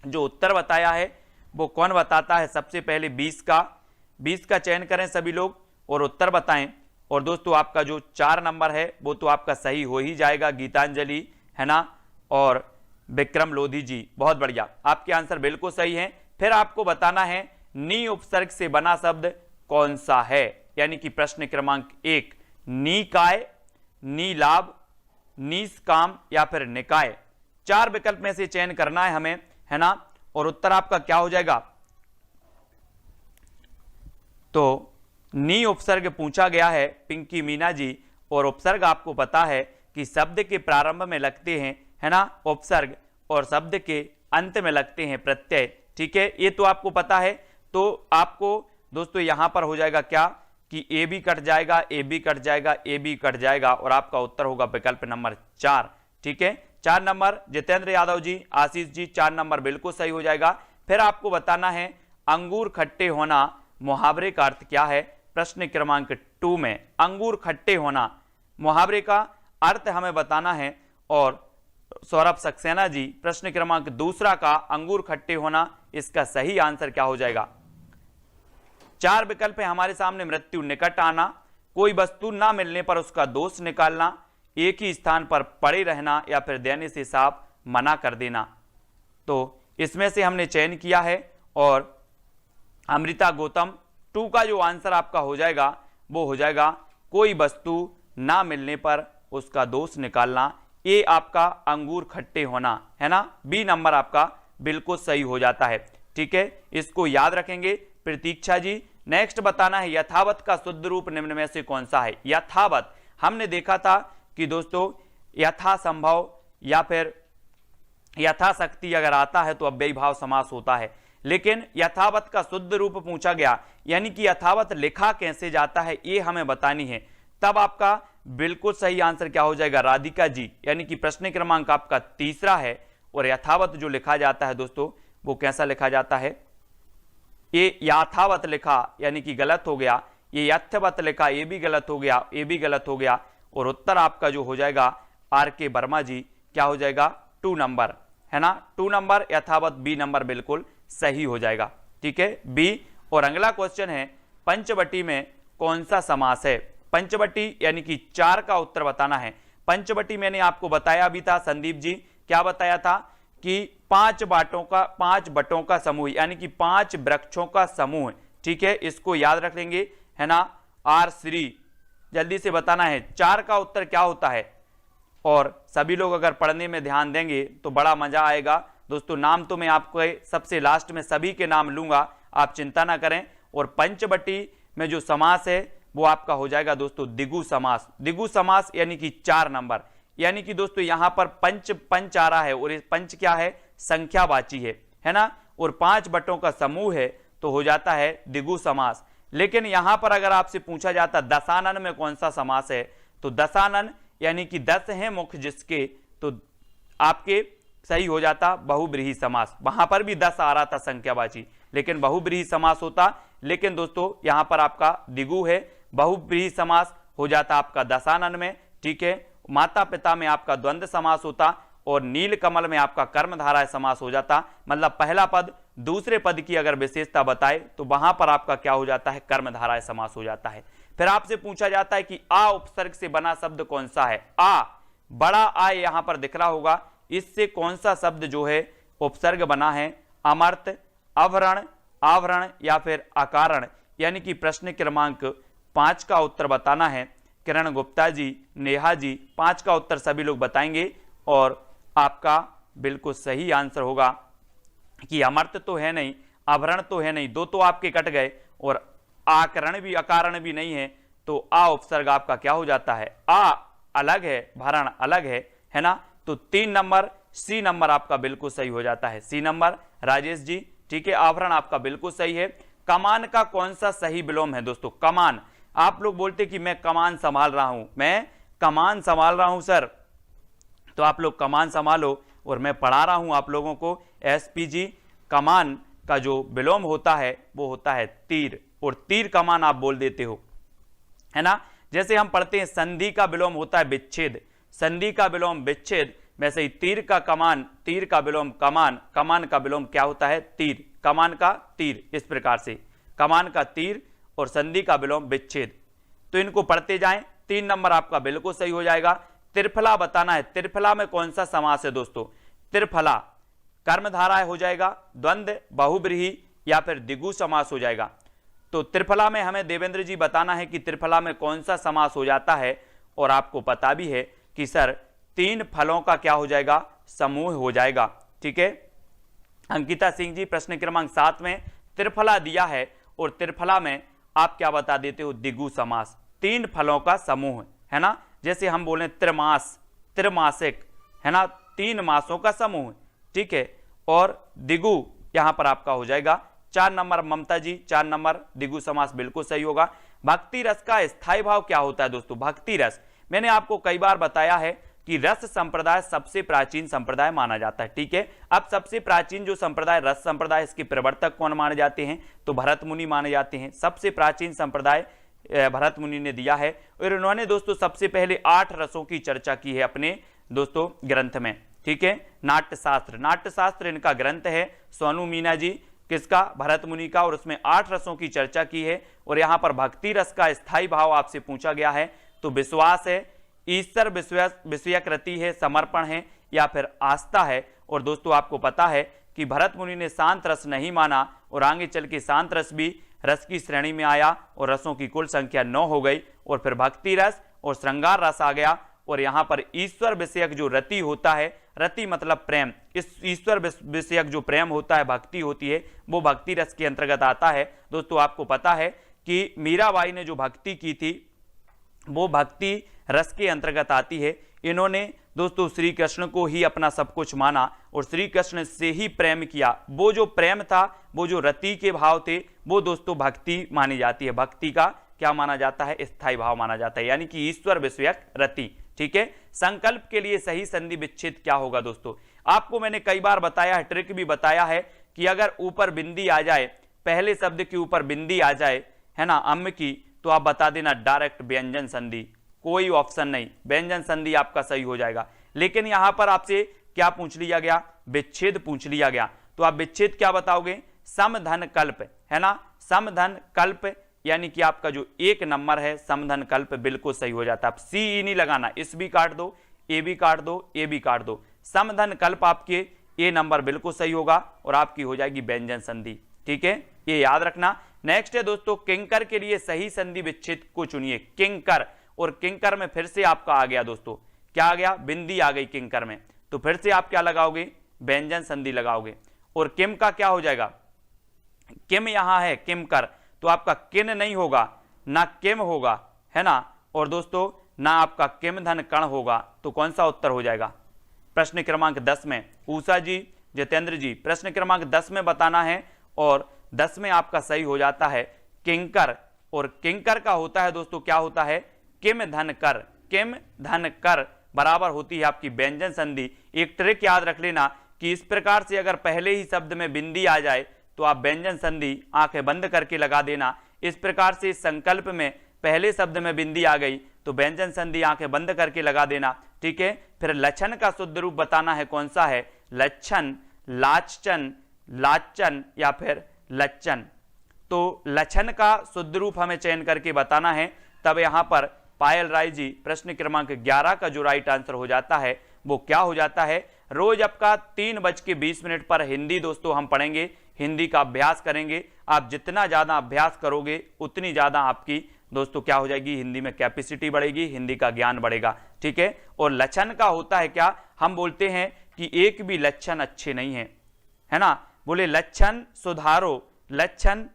जो उत्तर बताया है वो कौन बताता है, सबसे पहले 20 का चयन करें सभी लोग और उत्तर बताएं। और दोस्तों आपका जो 4 नंबर है वो तो आपका सही हो ही जाएगा, गीतांजलि, है ना, और विक्रम लोधी जी, बहुत बढ़िया, आपके आंसर बिल्कुल सही है। फिर आपको बताना है नी उपसर्ग से बना शब्द कौन सा है, यानी कि प्रश्न क्रमांक 1, निकाय, नीलाभ, निष्काम या फिर निकाय, 4 विकल्प में से चयन करना है हमें, है ना। और उत्तर आपका क्या हो जाएगा, तो नी उपसर्ग पूछा गया है पिंकी मीना जी, और उपसर्ग आपको पता है कि शब्द के प्रारंभ में लगते हैं, है ना, उपसर्ग, और शब्द के अंत में लगते हैं प्रत्यय। ठीक है, ये तो आपको पता है। तो आपको दोस्तों यहां पर हो जाएगा क्या कि ए भी कट जाएगा, ए भी कट जाएगा, ए भी कट जाएगा, और आपका उत्तर होगा विकल्प नंबर 4। ठीक है, 4 नंबर जितेंद्र यादव जी, आशीष जी, 4 नंबर बिल्कुल सही हो जाएगा। फिर आपको बताना है अंगूर खट्टे होना मुहावरे का अर्थ क्या है। प्रश्न क्रमांक 2 में अंगूर खट्टे होना मुहावरे का अर्थ हमें बताना है, और सौरभ सक्सेना जी प्रश्न क्रमांक 2 का अंगूर खट्टे होना, इसका सही आंसर क्या हो जाएगा। 4 विकल्प है हमारे सामने, मृत्यु निकट आना, कोई वस्तु ना मिलने पर उसका दोष निकालना, एक ही स्थान पर पड़े रहना या फिर देने से साफ मना कर देना। तो इसमें से हमने चयन किया है, और अमृता गौतम 2 का जो आंसर आपका हो जाएगा वो हो जाएगा कोई वस्तु ना मिलने पर उसका दोष निकालना, ये आपका अंगूर खट्टे होना, है ना, बी नंबर आपका बिल्कुल सही हो जाता है। ठीक है, इसको याद रखेंगे। प्रतीक्षा जी नेक्स्ट बताना है यथावत का शुद्ध रूप निम्न में से कौन सा है। यथावत हमने देखा था कि दोस्तों यथासंभव या फिर यथाशक्ति अगर आता है तो अव्ययी भाव समास होता है। लेकिन यथावत का शुद्ध रूप पूछा गया, यानी कि यथावत लिखा कैसे जाता है ये हमें बतानी है, तब आपका बिल्कुल सही आंसर क्या हो जाएगा, राधिका जी। यानी कि प्रश्न क्रमांक आपका तीसरा है। और यथावत जो लिखा जाता है दोस्तों वो कैसा लिखा जाता है, ये यथावत लिखा यानी कि गलत हो गया, ये यथवत लिखा ये भी गलत हो गया, ये भी गलत हो गया। और उत्तर आपका जो हो जाएगा आर के वर्मा जी क्या हो जाएगा 2 नंबर, है ना, 2 नंबर यथावत, बी नंबर बिल्कुल सही हो जाएगा। ठीक है, बी। और अगला क्वेश्चन है पंचवटी में कौन सा समास है। पंचवटी यानी कि 4 का उत्तर बताना है। पंचवटी मैंने आपको बताया भी था संदीप जी, क्या बताया था कि 5 बटों का समूह, यानी कि 5 वृक्षों का समूह। ठीक है, इसको याद रख लेंगे, है ना। आर श्री जल्दी से बताना है 4 का उत्तर क्या होता है। और सभी लोग अगर पढ़ने में ध्यान देंगे तो बड़ा मजा आएगा दोस्तों। नाम तो मैं आपको सबसे लास्ट में सभी के नाम लूंगा, आप चिंता ना करें। और पंचवटी में जो समास है वो आपका हो जाएगा दोस्तों द्विगु समास। द्विगु समास यानी कि 4 नंबर, यानी कि दोस्तों यहां पर पंच आ रहा है और ये पंच क्या है, संख्यावाची है ना। और 5 बटों का समूह है तो हो जाता है द्विगु समास। लेकिन यहां पर अगर आपसे पूछा जाता दशानन में कौन सा समास है, तो दशानन यानी कि 10 है मुख्य जिसके, तो आपके सही हो जाता बहुब्रीहि समास। वहां पर भी 10 आ रहा था संख्यावाची, लेकिन बहुब्रीहि समास होता। लेकिन दोस्तों यहां पर आपका द्विगु है, बहुब्रीहि समास हो जाता आपका दशानन में। ठीक है, माता पिता में आपका द्वंद्व समास होता और नील कमल में आपका कर्मधारय समास हो जाता। मतलब पहला पद दूसरे पद की अगर विशेषता बताए तो वहां पर आपका क्या हो जाता है, कर्मधारय समास हो जाता है। फिर आपसे पूछा जाता है कि आ उपसर्ग से बना शब्द कौन सा है। आ, बड़ा आ यहां पर दिख रहा होगा, इससे कौन सा शब्द जो है उपसर्ग बना है, अमर्त, अवरण, आवरण या फिर अकारण। यानी कि प्रश्न क्रमांक 5 का उत्तर बताना है। किरण गुप्ता जी, नेहा जी 5 का उत्तर सभी लोग बताएंगे और आपका बिल्कुल सही आंसर होगा कि अमर्त तो है नहीं, आवरण तो है नहीं, 2 तो आपके कट गए, और आकरण भी अकारण भी नहीं है, तो आ उपसर्ग आपका क्या हो जाता है, आ अलग है, भरण अलग है ना। तो 3 नंबर सी नंबर आपका बिल्कुल सही हो जाता है, सी नंबर राजेश जी। ठीक है, आवरण आपका बिल्कुल सही है। कमान का कौन सा सही विलोम है दोस्तों, कमान। आप लोग बोलते कि मैं कमान संभाल रहा हूं, मैं कमान संभाल रहा हूं सर, तो आप लोग कमान संभालो, और मैं पढ़ा रहा हूं आप लोगों को एसपीजी। कमान का जो विलोम होता है वो होता है तीर, और तीर कमान आप बोल देते हो, है ना। जैसे हम पढ़ते हैं संधि का विलोम होता है विच्छेद, संधि का विलोम विच्छेद, वैसे ही तीर का कमान, तीर का विलोम कमान, कमान का विलोम क्या होता है, तीर, कमान का तीर। इस प्रकार से कमान का तीर और संधि का विलोम विच्छेद। तो इनको पढ़ते जाएं, 3 नंबर आपका बिल्कुल सही हो जाएगा। त्रिफला बताना है, त्रिफला में कौन सा समास है दोस्तों। त्रिफला कर्मधारय हो जाएगा, द्वंद्व, बहुब्रीहि या फिर द्विगु समास हो जाएगा। तो त्रिफला में हमें देवेंद्र जी बताना है कि त्रिफला में कौन सा समास हो जाता है। और आपको पता भी है कि सर 3 फलों का क्या हो जाएगा, समूह हो जाएगा। ठीक है, अंकिता सिंह जी प्रश्न क्रमांक 7 में त्रिफला दिया है, और त्रिफला में आप क्या बता देते हो, द्विगु समास, 3 फलों का समूह, है ना। जैसे हम बोले त्रिमास, त्रिमासिक, है ना, 3 मासों का समूह। ठीक है, और द्विगु यहां पर आपका हो जाएगा 4 नंबर ममता जी, 4 नंबर द्विगु समास बिल्कुल सही होगा। भक्ति रस का स्थायी भाव क्या होता है दोस्तों, भक्ति रस, मैंने आपको कई बार बताया है कि रस संप्रदाय सबसे प्राचीन संप्रदाय माना जाता है। ठीक है, अब सबसे प्राचीन जो संप्रदाय रस संप्रदाय, इसके प्रवर्तक कौन माने जाते हैं, तो भरत मुनि माने जाते हैं। सबसे प्राचीन संप्रदाय भरत मुनि ने दिया है, और उन्होंने दोस्तों सबसे पहले 8 रसों की चर्चा की है अपने दोस्तों ग्रंथ में। ठीक है, नाट्यशास्त्र, नाट्यशास्त्र इनका ग्रंथ है, सोनू मीना जी, किसका, भरत मुनि का, और उसमें 8 रसों की चर्चा की है। और यहां पर भक्ति रस का स्थायी भाव आपसे पूछा गया है, तो विश्वास है, ईश्वर विषयक रति है, समर्पण है, या फिर आस्था है। और दोस्तों आपको पता है कि भरत मुनि ने शांत रस नहीं माना, और आगे चल के शांत रस भी रस की श्रेणी में आया, और रसों की कुल संख्या 9 हो गई, और फिर भक्ति रस और श्रृंगार रस आ गया। और यहां पर ईश्वर विषयक जो रति होता है, रति मतलब प्रेम, इस ईश्वर विषयक जो प्रेम होता है, भक्ति होती है, वो भक्ति रस के अंतर्गत आता है। दोस्तों आपको पता है कि मीराबाई ने जो भक्ति की थी वो भक्ति रस के अंतर्गत आती है, इन्होंने दोस्तों श्री कृष्ण को ही अपना सब कुछ माना और श्री कृष्ण से ही प्रेम किया। वो जो प्रेम था, वो जो रति के भाव थे, वो दोस्तों भक्ति मानी जाती है। भक्ति का क्या माना जाता है? स्थायी भाव माना जाता है, यानी कि ईश्वर विषयक रति। ठीक है, संकल्प के लिए सही संधि विच्छेद क्या होगा दोस्तों? आपको मैंने कई बार बताया है, ट्रिक भी बताया है कि अगर ऊपर बिंदी आ जाए, पहले शब्द के ऊपर बिंदी आ जाए, है ना, अम्म की, तो आप बता देना डायरेक्ट व्यंजन संधि, कोई ऑप्शन नहीं, व्यंजन संधि आपका सही हो जाएगा। लेकिन यहां पर आपसे क्या पूछ लिया गया? विच्छेद पूछ लिया गया, तो आप विच्छेद क्या बताओगे? समधन कल्प, है ना, समधन कल्प, यानी कि आपका जो एक नंबर है समधन कल्प बिल्कुल सही हो जाता है। आप सी ई नहीं लगाना, इस भी काट दो, ए भी काट दो, ए भी काट दो, समधन कल्प आपके ए नंबर बिल्कुल सही होगा और आपकी हो जाएगी व्यंजन संधि। ठीक है, ये याद रखना। नेक्स्ट है दोस्तों, किंकर के लिए सही संधि विच्छेद को चुनिए। किंकर, और किंकर में फिर से आपका आ गया दोस्तों, क्या आ गया? बिंदी आ गई किंकर में, तो फिर से आप क्या लगाओगे? व्यंजन संधि लगाओगे। और किम का क्या हो जाएगा? किम यहां है, किमकर, तो आपका किन नहीं होगा, ना किम होगा, है ना, और दोस्तों ना आपका किम धन कण होगा, तो कौन सा उत्तर हो जाएगा? प्रश्न क्रमांक 10 में उषा जी, जितेंद्र जी, प्रश्न क्रमांक 10 में बताना है, और 10 में आपका सही हो जाता है किंकर, और किंकर का होता है दोस्तों, क्या होता है? किम धन कर, किम धन कर बराबर होती है आपकी व्यंजन संधि। एक ट्रिक याद रख लेना कि इस प्रकार से अगर पहले ही शब्द में बिंदी आ जाए तो आप व्यंजन संधि आंखें बंद करके लगा देना। इस प्रकार से संकल्प में पहले शब्द में बिंदी आ गई तो व्यंजन संधि आंखें बंद करके लगा देना। ठीक है, फिर लक्षण का शुद्ध रूप बताना है, कौन सा है? लक्षण, लाचन, लाचन या फिर लक्षण। तो लक्षण का शुद्ध रूप हमें चयन करके बताना है। तब यहां पर पायल राय जी, प्रश्न क्रमांक 11 का जो राइट आंसर हो जाता है वो क्या हो जाता है? रोज आपका 3:20 पर हिंदी दोस्तों हम पढ़ेंगे, हिंदी का अभ्यास करेंगे। आप जितना ज्यादा अभ्यास करोगे उतनी ज्यादा आपकी दोस्तों क्या हो जाएगी? हिंदी में कैपेसिटी बढ़ेगी, हिंदी का ज्ञान बढ़ेगा। ठीक है, और लक्षण का होता है क्या? हम बोलते हैं कि एक भी लक्षण अच्छे नहीं है, है ना, बोले लक्षण सुधारो, लक्षण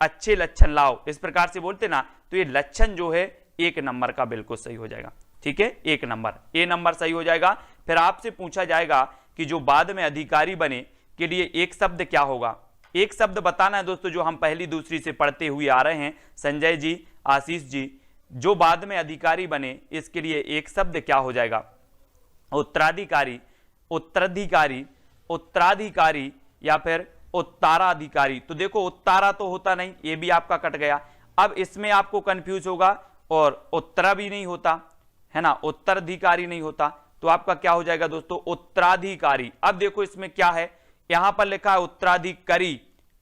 अच्छे लक्षण लाओ, इस प्रकार से बोलते ना, तो ये लक्षण जो है एक नंबर का बिल्कुल सही हो जाएगा। ठीक है, एक नंबर, ए नंबर सही हो जाएगा। फिर आपसे पूछा जाएगा कि जो बाद में अधिकारी बने के लिए एक शब्द क्या होगा? एक शब्द बताना है दोस्तों, जो हम पहली दूसरी से पढ़ते हुए आ रहे हैं, संजय जी, आशीष जी, जो बाद में अधिकारी बने इसके लिए एक शब्द क्या हो जाएगा? उत्तराधिकारी, उत्तराधिकारी, उत्तराधिकारी या फिर उत्तराधिकारी। तो देखो उत्तारा तो होता नहीं, ये भी आपका कट गया। अब इसमें आपको कंफ्यूज होगा, और उत्तरा भी नहीं होता, है ना, उत्तराधिकारी नहीं होता, तो आपका क्या हो जाएगा दोस्तों? उत्तराधिकारी। अब देखो इसमें क्या है, यहां पर लिखा है उत्तराधिकारी,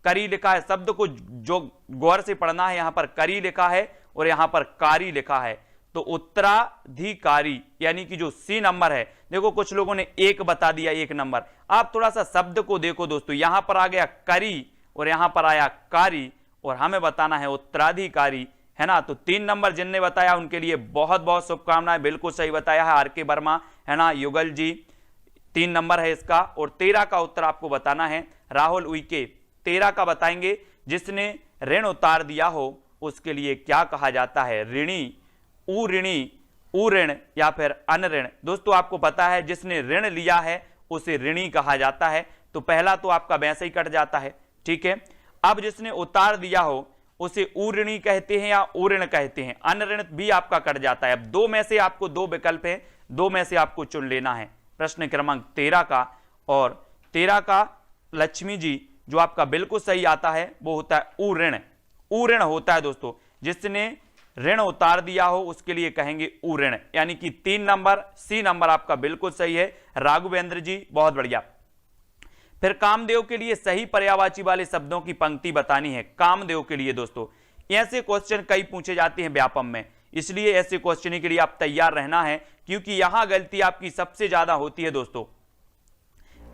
करी लिखा है, शब्द को जो गौर से पढ़ना है, यहां पर करी लिखा है और यहां पर कारी लिखा है, तो उत्तराधिकारी यानी कि जो सी नंबर है, देखो कुछ लोगों ने एक बता दिया, एक नंबर। आप थोड़ा सा शब्द को देखो दोस्तों, यहां पर आ गया करी और यहां पर आया कारी, और हमें बताना है उत्तराधिकारी, है ना। तो 3 नंबर जिनने बताया उनके लिए बहुत बहुत शुभकामनाएं, बिल्कुल सही बताया है आर के वर्मा, है ना, युगल जी, 3 नंबर है इसका। और 13 का उत्तर आपको बताना है राहुल उइके, 13 का बताएंगे, जिसने ऋण उतार दिया हो उसके लिए क्या कहा जाता है? ऋणी, उऋण या फिर अनऋण। दोस्तों आपको पता है जिसने ऋण लिया है उसे ऋणी कहा जाता है, तो पहला तो आपका वैसे ही कट जाता है। ठीक है, अब जिसने उतार दिया हो उसे उऋणी कहते हैं या उऋण कहते हैं, अनऋण भी आपका कट जाता है। अब 2 में से आपको 2 विकल्प है, 2 में से आपको चुन लेना है। प्रश्न क्रमांक 13 का, और 13 का लक्ष्मी जी जो आपका बिल्कुल सही आता है वो होता है उऋण, उऋण होता है दोस्तों, जिसने ऋण उतार दिया हो उसके लिए कहेंगे उऋण, यानी कि 3 नंबर सी नंबर आपका बिल्कुल सही है राघवेंद्र जी, बहुत बढ़िया। फिर कामदेव के लिए सही पर्यायवाची वाले शब्दों की पंक्ति बतानी है। कामदेव के लिए दोस्तों ऐसे क्वेश्चन कई पूछे जाते हैं व्यापम में, इसलिए ऐसे क्वेश्चन के लिए आप तैयार रहना है, क्योंकि यहां गलती आपकी सबसे ज्यादा होती है दोस्तों।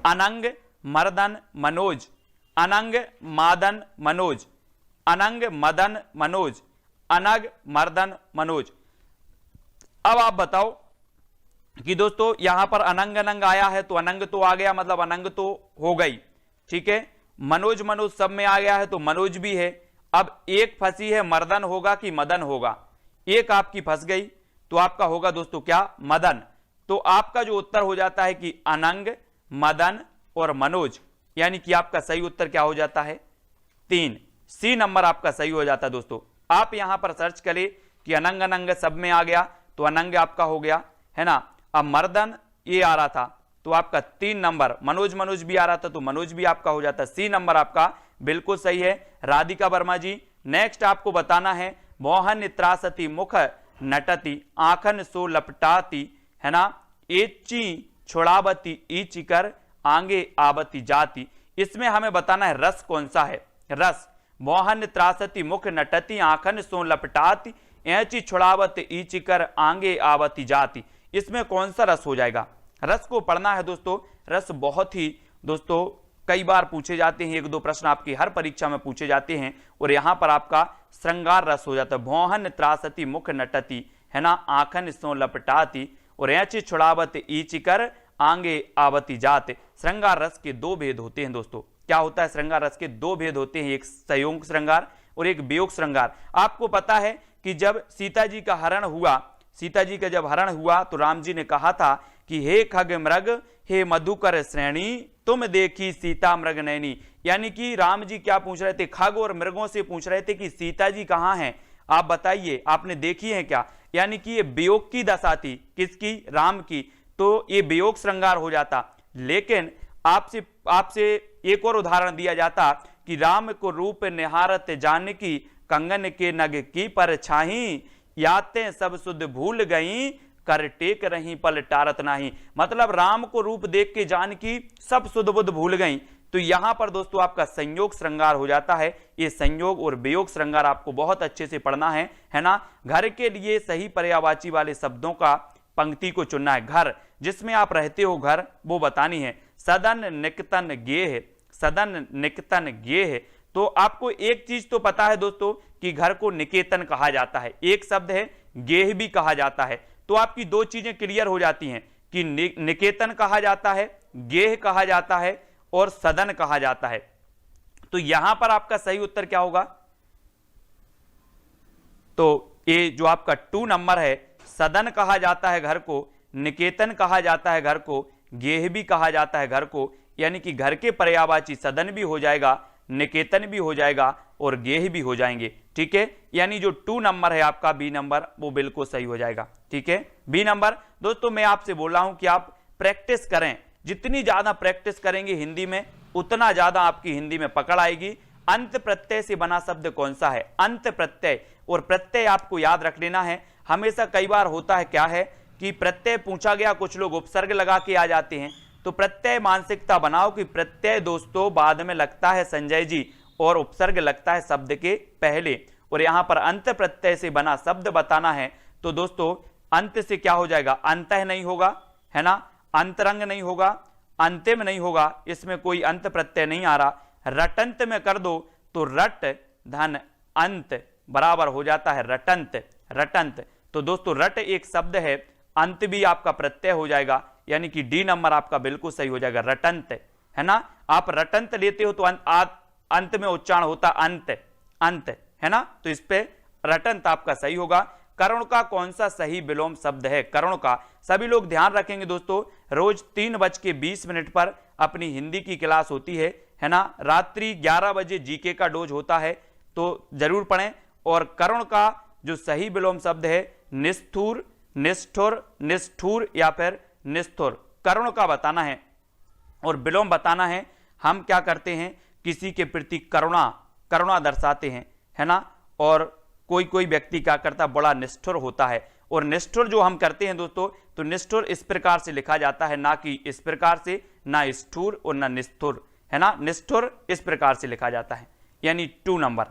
अनंग मर्दन मनोज, अनंग मादन मनोज, अनंग मदन मनोज, अनग मर्दन मनोज। अब आप बताओ कि दोस्तों यहां पर अनंग अनंग आया है तो अनंग तो आ गया, मतलब अनंग तो हो गई। ठीक है, मनोज मनोज सब में आ गया है तो मनोज भी है। अब एक फंसी है, मर्दन होगा कि मदन होगा, एक आपकी फंस गई तो आपका होगा दोस्तों क्या? मदन। तो आपका जो उत्तर हो जाता है कि अनंग, मदन और मनोज, यानी कि आपका सही उत्तर क्या हो जाता है 3, सी नंबर आपका सही हो जाता है। दोस्तों आप यहां पर सर्च करें कि अनंग अनंग सब में आ गया तो अनंग आपका हो गया, है ना। अब मर्दन ये आ रहा था तो आपका 3 नंबर, मनोज मनोज भी आ रहा था तो मनोज भी आपका हो जाता, सी नंबर आपका बिल्कुल सही है राधिका वर्मा जी। नेक्स्ट आपको बताना है मोहन त्रासती मुख नटती आंखन सो लपटाती, है ना, एची छोड़ावती ईचिकर आंगे आवती जाती। इसमें हमें बताना है रस कौन सा है। रस मोहन त्रासती मुख नटती आंखन सो लपटाती एची छुड़ावत ईचिकर आंगे आवती जाती, इसमें कौन सा रस हो जाएगा। रस को पढ़ना है दोस्तों। रस बहुत ही दोस्तों कई बार पूछे जाते हैं, 1-2 प्रश्न आपकी हर परीक्षा में पूछे जाते हैं और यहां पर आपका श्रृंगार रस हो जाता है। मोहन त्रासती मुख नटती, है ना, आंखन सो लपटाती और एची छुड़ावत ईचिकर आंगे आवती जाते। श्रृंगार रस के 2 भेद होते हैं दोस्तों। क्या होता है श्रृंगार रस के 2 भेद होते हैं, एक संयोग श्रृंगार और एक वियोग श्रृंगार। आपको पता है कि जब सीता जी का हरण हुआ, सीता जी का जब हरण हुआ तो राम जी ने कहा था कि हे खग मृग हे मधुकर श्रेणी तुम देखी सीता मृग नैनी, यानी कि राम जी क्या पूछ रहे थे, खग और मृगों से पूछ रहे थे कि सीता जी कहां हैं, आप बताइए आपने देखी है क्या। यानी कि ये वियोग की दशा थी, किसकी, राम की, तो ये वियोग श्रृंगार हो जाता। लेकिन आपसे एक और उदाहरण दिया जाता कि राम को रूप निहारत जानकी कंगन के नग की परछाई याते सब सुध भूल गई कर टेक रही पल टारत नाही। मतलब राम को रूप देख के जानकी सब सुध बुध भूल गई। तो यहां पर दोस्तों आपका संयोग श्रृंगार हो जाता है। ये संयोग और वियोग श्रृंगार आपको बहुत अच्छे से पढ़ना है ना। घर के लिए सही पर्यायवाची वाले शब्दों का पंक्ति को चुनना है। घर जिसमें आप रहते हो घर वो बतानी है। सदन निकतन गेह, सदन निकतन गेह, तो आपको एक चीज तो पता है दोस्तों कि घर को निकेतन कहा जाता है, एक शब्द है गेह भी कहा जाता है। तो आपकी 2 चीजें क्लियर हो जाती हैं कि निकेतन कहा जाता है, गेह कहा जाता है और सदन कहा जाता है। तो यहां पर आपका सही उत्तर क्या होगा, तो ये जो आपका 2 नंबर है, सदन कहा जाता है घर को, निकेतन कहा जाता है घर को, गेह भी कहा जाता है घर को, यानी कि घर के पर्यायवाची सदन भी हो जाएगा, निकेतन भी हो जाएगा और गेह भी हो जाएंगे। ठीक है, यानी जो 2 नंबर है आपका बी नंबर वो बिल्कुल सही हो जाएगा। ठीक है, बी नंबर। दोस्तों मैं आपसे बोल रहा हूं कि आप प्रैक्टिस करें, जितनी ज्यादा प्रैक्टिस करेंगे हिंदी में उतना ज्यादा आपकी हिंदी में पकड़ आएगी। अंत प्रत्यय से बना शब्द कौन सा है, अंत प्रत्यय, और प्रत्यय आपको याद रख लेना है। हमेशा कई बार होता है क्या है कि प्रत्यय पूछा गया, कुछ लोग उपसर्ग लगा के आ जाते हैं, तो प्रत्यय मानसिकता बनाओ कि प्रत्यय दोस्तों बाद में लगता है संजय जी और उपसर्ग लगता है शब्द के पहले। और यहां पर अंत प्रत्यय से बना शब्द बताना है तो दोस्तों अंत से क्या हो जाएगा, अंतः नहीं होगा, है ना, अंतरंग नहीं होगा, अंतिम नहीं होगा, इसमें कोई अंत प्रत्यय नहीं आ रहा। रटंत में कर दो तो रट धन अंत बराबर हो जाता है रटंत, रटंत। तो दोस्तों रट एक शब्द है, अंत भी आपका प्रत्यय हो जाएगा, यानी कि डी नंबर आपका बिल्कुल सही हो जाएगा रटंत, है ना। आप रटंत लेते हो तो अंत में उच्चारण होता अंत, अंत, है ना, तो इस पे रटंत आपका सही होगा। करुण का कौन सा सही विलोम शब्द है, करुण का। सभी लोग ध्यान रखेंगे दोस्तों, रोज 3:20 पर अपनी हिंदी की क्लास होती है ना। रात्रि 11 बजे जीके का डोज होता है, तो जरूर पढ़ें। और करुण का जो सही विलोम शब्द है निष्ठुर, निष्ठुर, निष्ठुर या फिर निष्ठुर, करुण का बताना है और विलोम बताना है। हम क्या करते हैं, किसी के प्रति करुणा, करुणा दर्शाते हैं, है ना। और कोई कोई व्यक्ति क्या करता है, बड़ा निष्ठुर होता है। और निष्ठुर जो हम करते हैं दोस्तों, तो निष्ठुर इस प्रकार से लिखा जाता है, ना कि इस प्रकार से, ना स्ठुर और ना निष्ठुर, है ना। निष्ठुर इस प्रकार से लिखा जाता है, यानी 2 नंबर।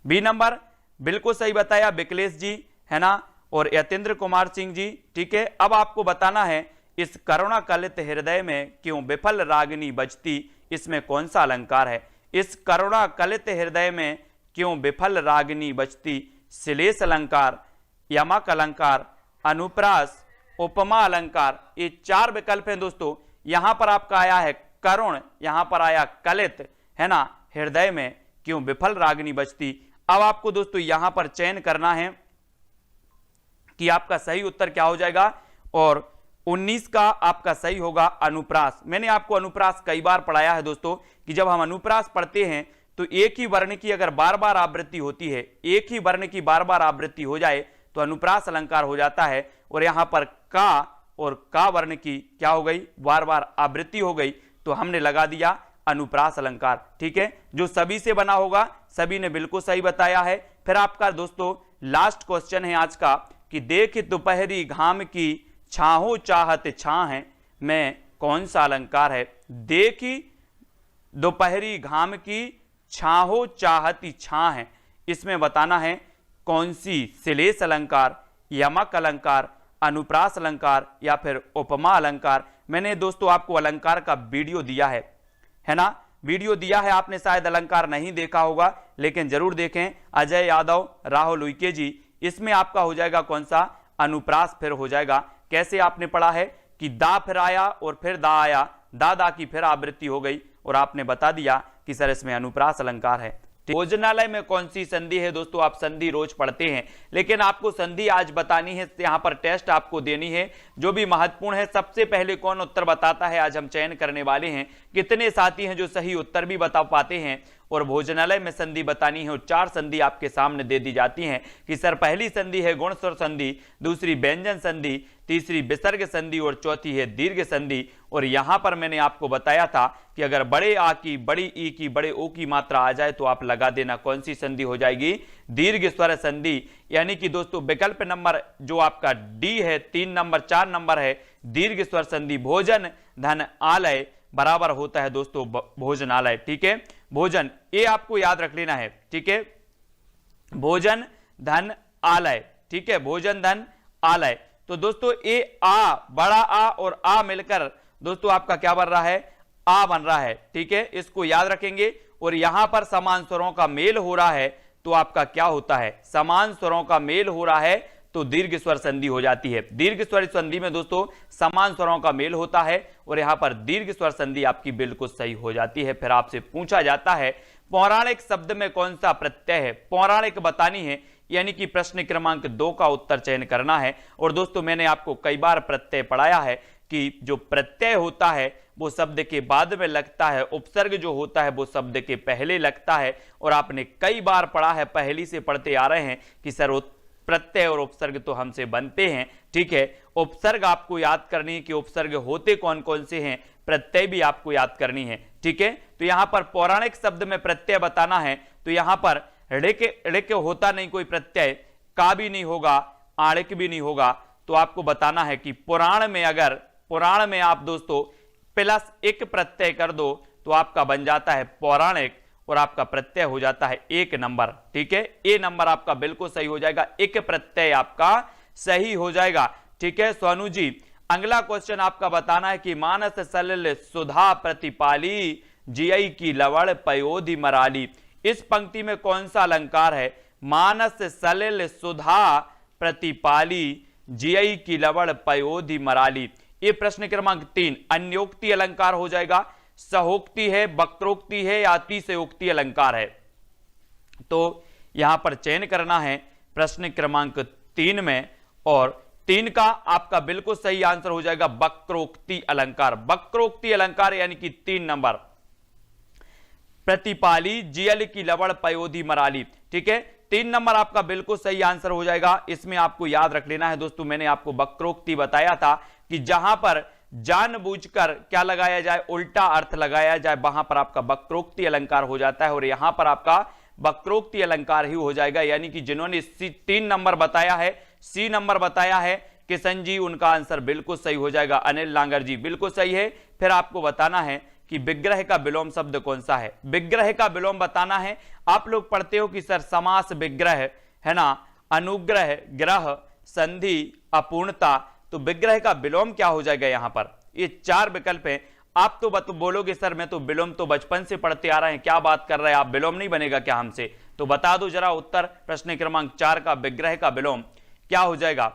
बी नंबर बिल्कुल सही बताया विकलेश जी, है ना, और यतेंद्र कुमार सिंह जी। ठीक है, अब आपको बताना है इस करुणा कलित हृदय में क्यों विफल रागिनी बजती, इसमें कौन सा अलंकार है। इस करुणा कलित हृदय में क्यों विफल रागिनी बजती, श्लेष अलंकार, यमक अलंकार, अनुप्रास, उपमा अलंकार, ये 4 विकल्प हैं दोस्तों। यहां पर आपका आया है करुण, यहां पर आया कलित, है ना, हृदय में क्यों विफल रागिनी बजती। अब आपको दोस्तों यहां पर चयन करना है कि आपका सही उत्तर क्या हो जाएगा। और 19 का आपका सही होगा अनुप्रास। मैंने आपको अनुप्रास कई बार पढ़ाया है दोस्तों कि जब हम अनुप्रास पढ़ते हैं तो एक ही वर्ण की अगर बार बार आवृत्ति होती है, एक ही वर्ण की बार बार आवृत्ति हो जाए तो अनुप्रास अलंकार हो जाता है। और यहां पर का और का वर्ण की क्या हो गई, बार बार आवृत्ति हो गई, तो हमने लगा दिया अनुप्रास अलंकार। ठीक है, जो सभी से बना होगा सभी ने बिल्कुल सही बताया है। फिर आपका दोस्तों लास्ट क्वेश्चन है आज का कि देख दोपहरी घाम की छाहो चाहत छां है में कौन सा अलंकार है। देखी दोपहरी घाम की छाहो चाहती छां है, इसमें बताना है कौन सी श्लेष अलंकार, यमक अलंकार, अनुप्रास अलंकार या फिर उपमा अलंकार। मैंने दोस्तों आपको अलंकार का वीडियो दिया है ना, वीडियो दिया है, आपने शायद अलंकार नहीं देखा होगा लेकिन जरूर देखें। अजय यादव, राहुल उइके जी, इसमें आपका हो जाएगा कौन सा, अनुप्रास फिर हो जाएगा। कैसे आपने पढ़ा है कि दा फिर आया और फिर दा आया, दा की फिर आवृत्ति हो गई और आपने बता दिया कि सर इसमें अनुप्रास अलंकार है। भोजनालय में कौन सी संधि है दोस्तों, आप संधि रोज पढ़ते हैं लेकिन आपको संधि आज बतानी है, यहां पर टेस्ट आपको देनी है जो भी महत्वपूर्ण है। सबसे पहले कौन उत्तर बताता है आज हम चयन करने वाले हैं। कितने साथी हैं जो सही उत्तर भी बता पाते हैं और भोजनालय में संधि बतानी है। और 4 संधि आपके सामने दे दी जाती हैं कि सर पहली संधि है गुण स्वर संधि, दूसरी व्यंजन संधि, तीसरी विसर्ग संधि और चौथी है दीर्घ संधि। और यहां पर मैंने आपको बताया था कि अगर बड़े आ की, बड़ी ई की, बड़े ओ की मात्रा आ जाए तो आप लगा देना कौन सी संधि हो जाएगी, दीर्घ स्वर संधि। यानी कि दोस्तों विकल्प नंबर जो आपका डी है 3 नंबर 4 नंबर है दीर्घ स्वर संधि। भोजन धन आलय बराबर होता है दोस्तों भोजनालय। ठीक है, भोजन ये आपको याद रख लेना है। ठीक है, भोजन धन आलय। ठीक है, भोजन धन आलय। तो दोस्तों ये आ, बड़ा आ और आ मिलकर दोस्तों आपका क्या बन रहा है, आ बन रहा है। ठीक है, इसको याद रखेंगे। और यहां पर समान स्वरों का मेल हो रहा है तो आपका क्या होता है, समान स्वरों का मेल हो रहा है तो दीर्घ स्वर संधि हो जाती है। दीर्घ स्वर संधि में दोस्तों समान स्वरों का मेल होता है और यहां पर दीर्घ स्वर संधि आपकी बिल्कुल सही हो जाती है। फिर आपसे पूछा जाता है पौराणिक शब्द में कौन सा प्रत्यय है, पौराणिक बतानी है, यानी कि प्रश्न क्रमांक 2 का उत्तर चयन करना है। और दोस्तों मैंने आपको कई बार प्रत्यय पढ़ाया है कि जो प्रत्यय होता है वो शब्द के बाद में लगता है, उपसर्ग जो होता है वो शब्द के पहले लगता है। और आपने कई बार पढ़ा है, पहली से पढ़ते आ रहे हैं कि सर प्रत्यय और उपसर्ग तो हमसे बनते हैं। ठीक है, उपसर्ग आपको याद करनी है कि उपसर्ग होते कौन कौन से हैं, प्रत्यय भी आपको याद करनी है। ठीक है, तो यहां पर पौराणिक शब्द में प्रत्यय बताना है तो यहां पर ऋक होता नहीं कोई प्रत्यय, का भी नहीं होगा, आणिक भी नहीं होगा। तो आपको बताना है कि पुराण में, अगर पुराण में आप दोस्तों प्लस एक प्रत्यय कर दो तो आपका बन जाता है पौराणिक और आपका प्रत्यय हो जाता है 1 नंबर। ठीक है, ए नंबर आपका बिल्कुल सही हो जाएगा, एक प्रत्यय आपका सही हो जाएगा। ठीक है सोनू जी, अगला क्वेश्चन आपका बताना है कि मानस सलिल सुधा प्रतिपाली जियई की लवण पयोधि मराली। इस पंक्ति में कौन सा अलंकार है, मानस सलिल सुधा प्रतिपाली जियई की लवण पयोधि मराली। ये प्रश्न क्रमांक 3 अन्योक्ति अलंकार हो जाएगा, सहोक्ति है, वक्रोक्ति है या अतिशयोक्ति अलंकार है। तो यहां पर चयन करना है प्रश्न क्रमांक 3 में और 3 का आपका बिल्कुल सही आंसर हो जाएगा वक्रोक्ति अलंकार। वक्रोक्ति अलंकार यानी कि 3 नंबर, प्रतिपाली जियल की लवण पयोधि मराली। ठीक है, 3 नंबर आपका बिल्कुल सही आंसर हो जाएगा। इसमें आपको याद रख लेना है दोस्तों, मैंने आपको वक्रोक्ति बताया था कि जहां पर जानबूझकर क्या लगाया जाए, उल्टा अर्थ लगाया जाए, वहां पर आपका वक्रोक्ति अलंकार हो जाता है और यहां पर आपका वक्रोक्ति अलंकार ही हो जाएगा। यानी कि जिन्होंने 3 नंबर बताया है, सी नंबर बताया है किशन जी, उनका आंसर बिल्कुल सही हो जाएगा। अनिल लांगर जी बिल्कुल सही है। फिर आपको बताना है कि विग्रह का विलोम शब्द कौन सा है, विग्रह का विलोम बताना है। आप लोग पढ़ते हो कि सर समास विग्रह है ना, अनुग्रह, ग्रह, संधि, अपूर्णता, तो विग्रह का विलोम क्या हो जाएगा। यहां पर ये 4 विकल्प हैं। आप तो बोलोगे सर मैं तो विलोम तो बचपन से पढ़ते आ रहे हैं, क्या बात कर रहे हैं आप, विलोम नहीं बनेगा क्या हमसे। तो बता दो जरा उत्तर, प्रश्न क्रमांक 4 का विग्रह का विलोम क्या हो जाएगा।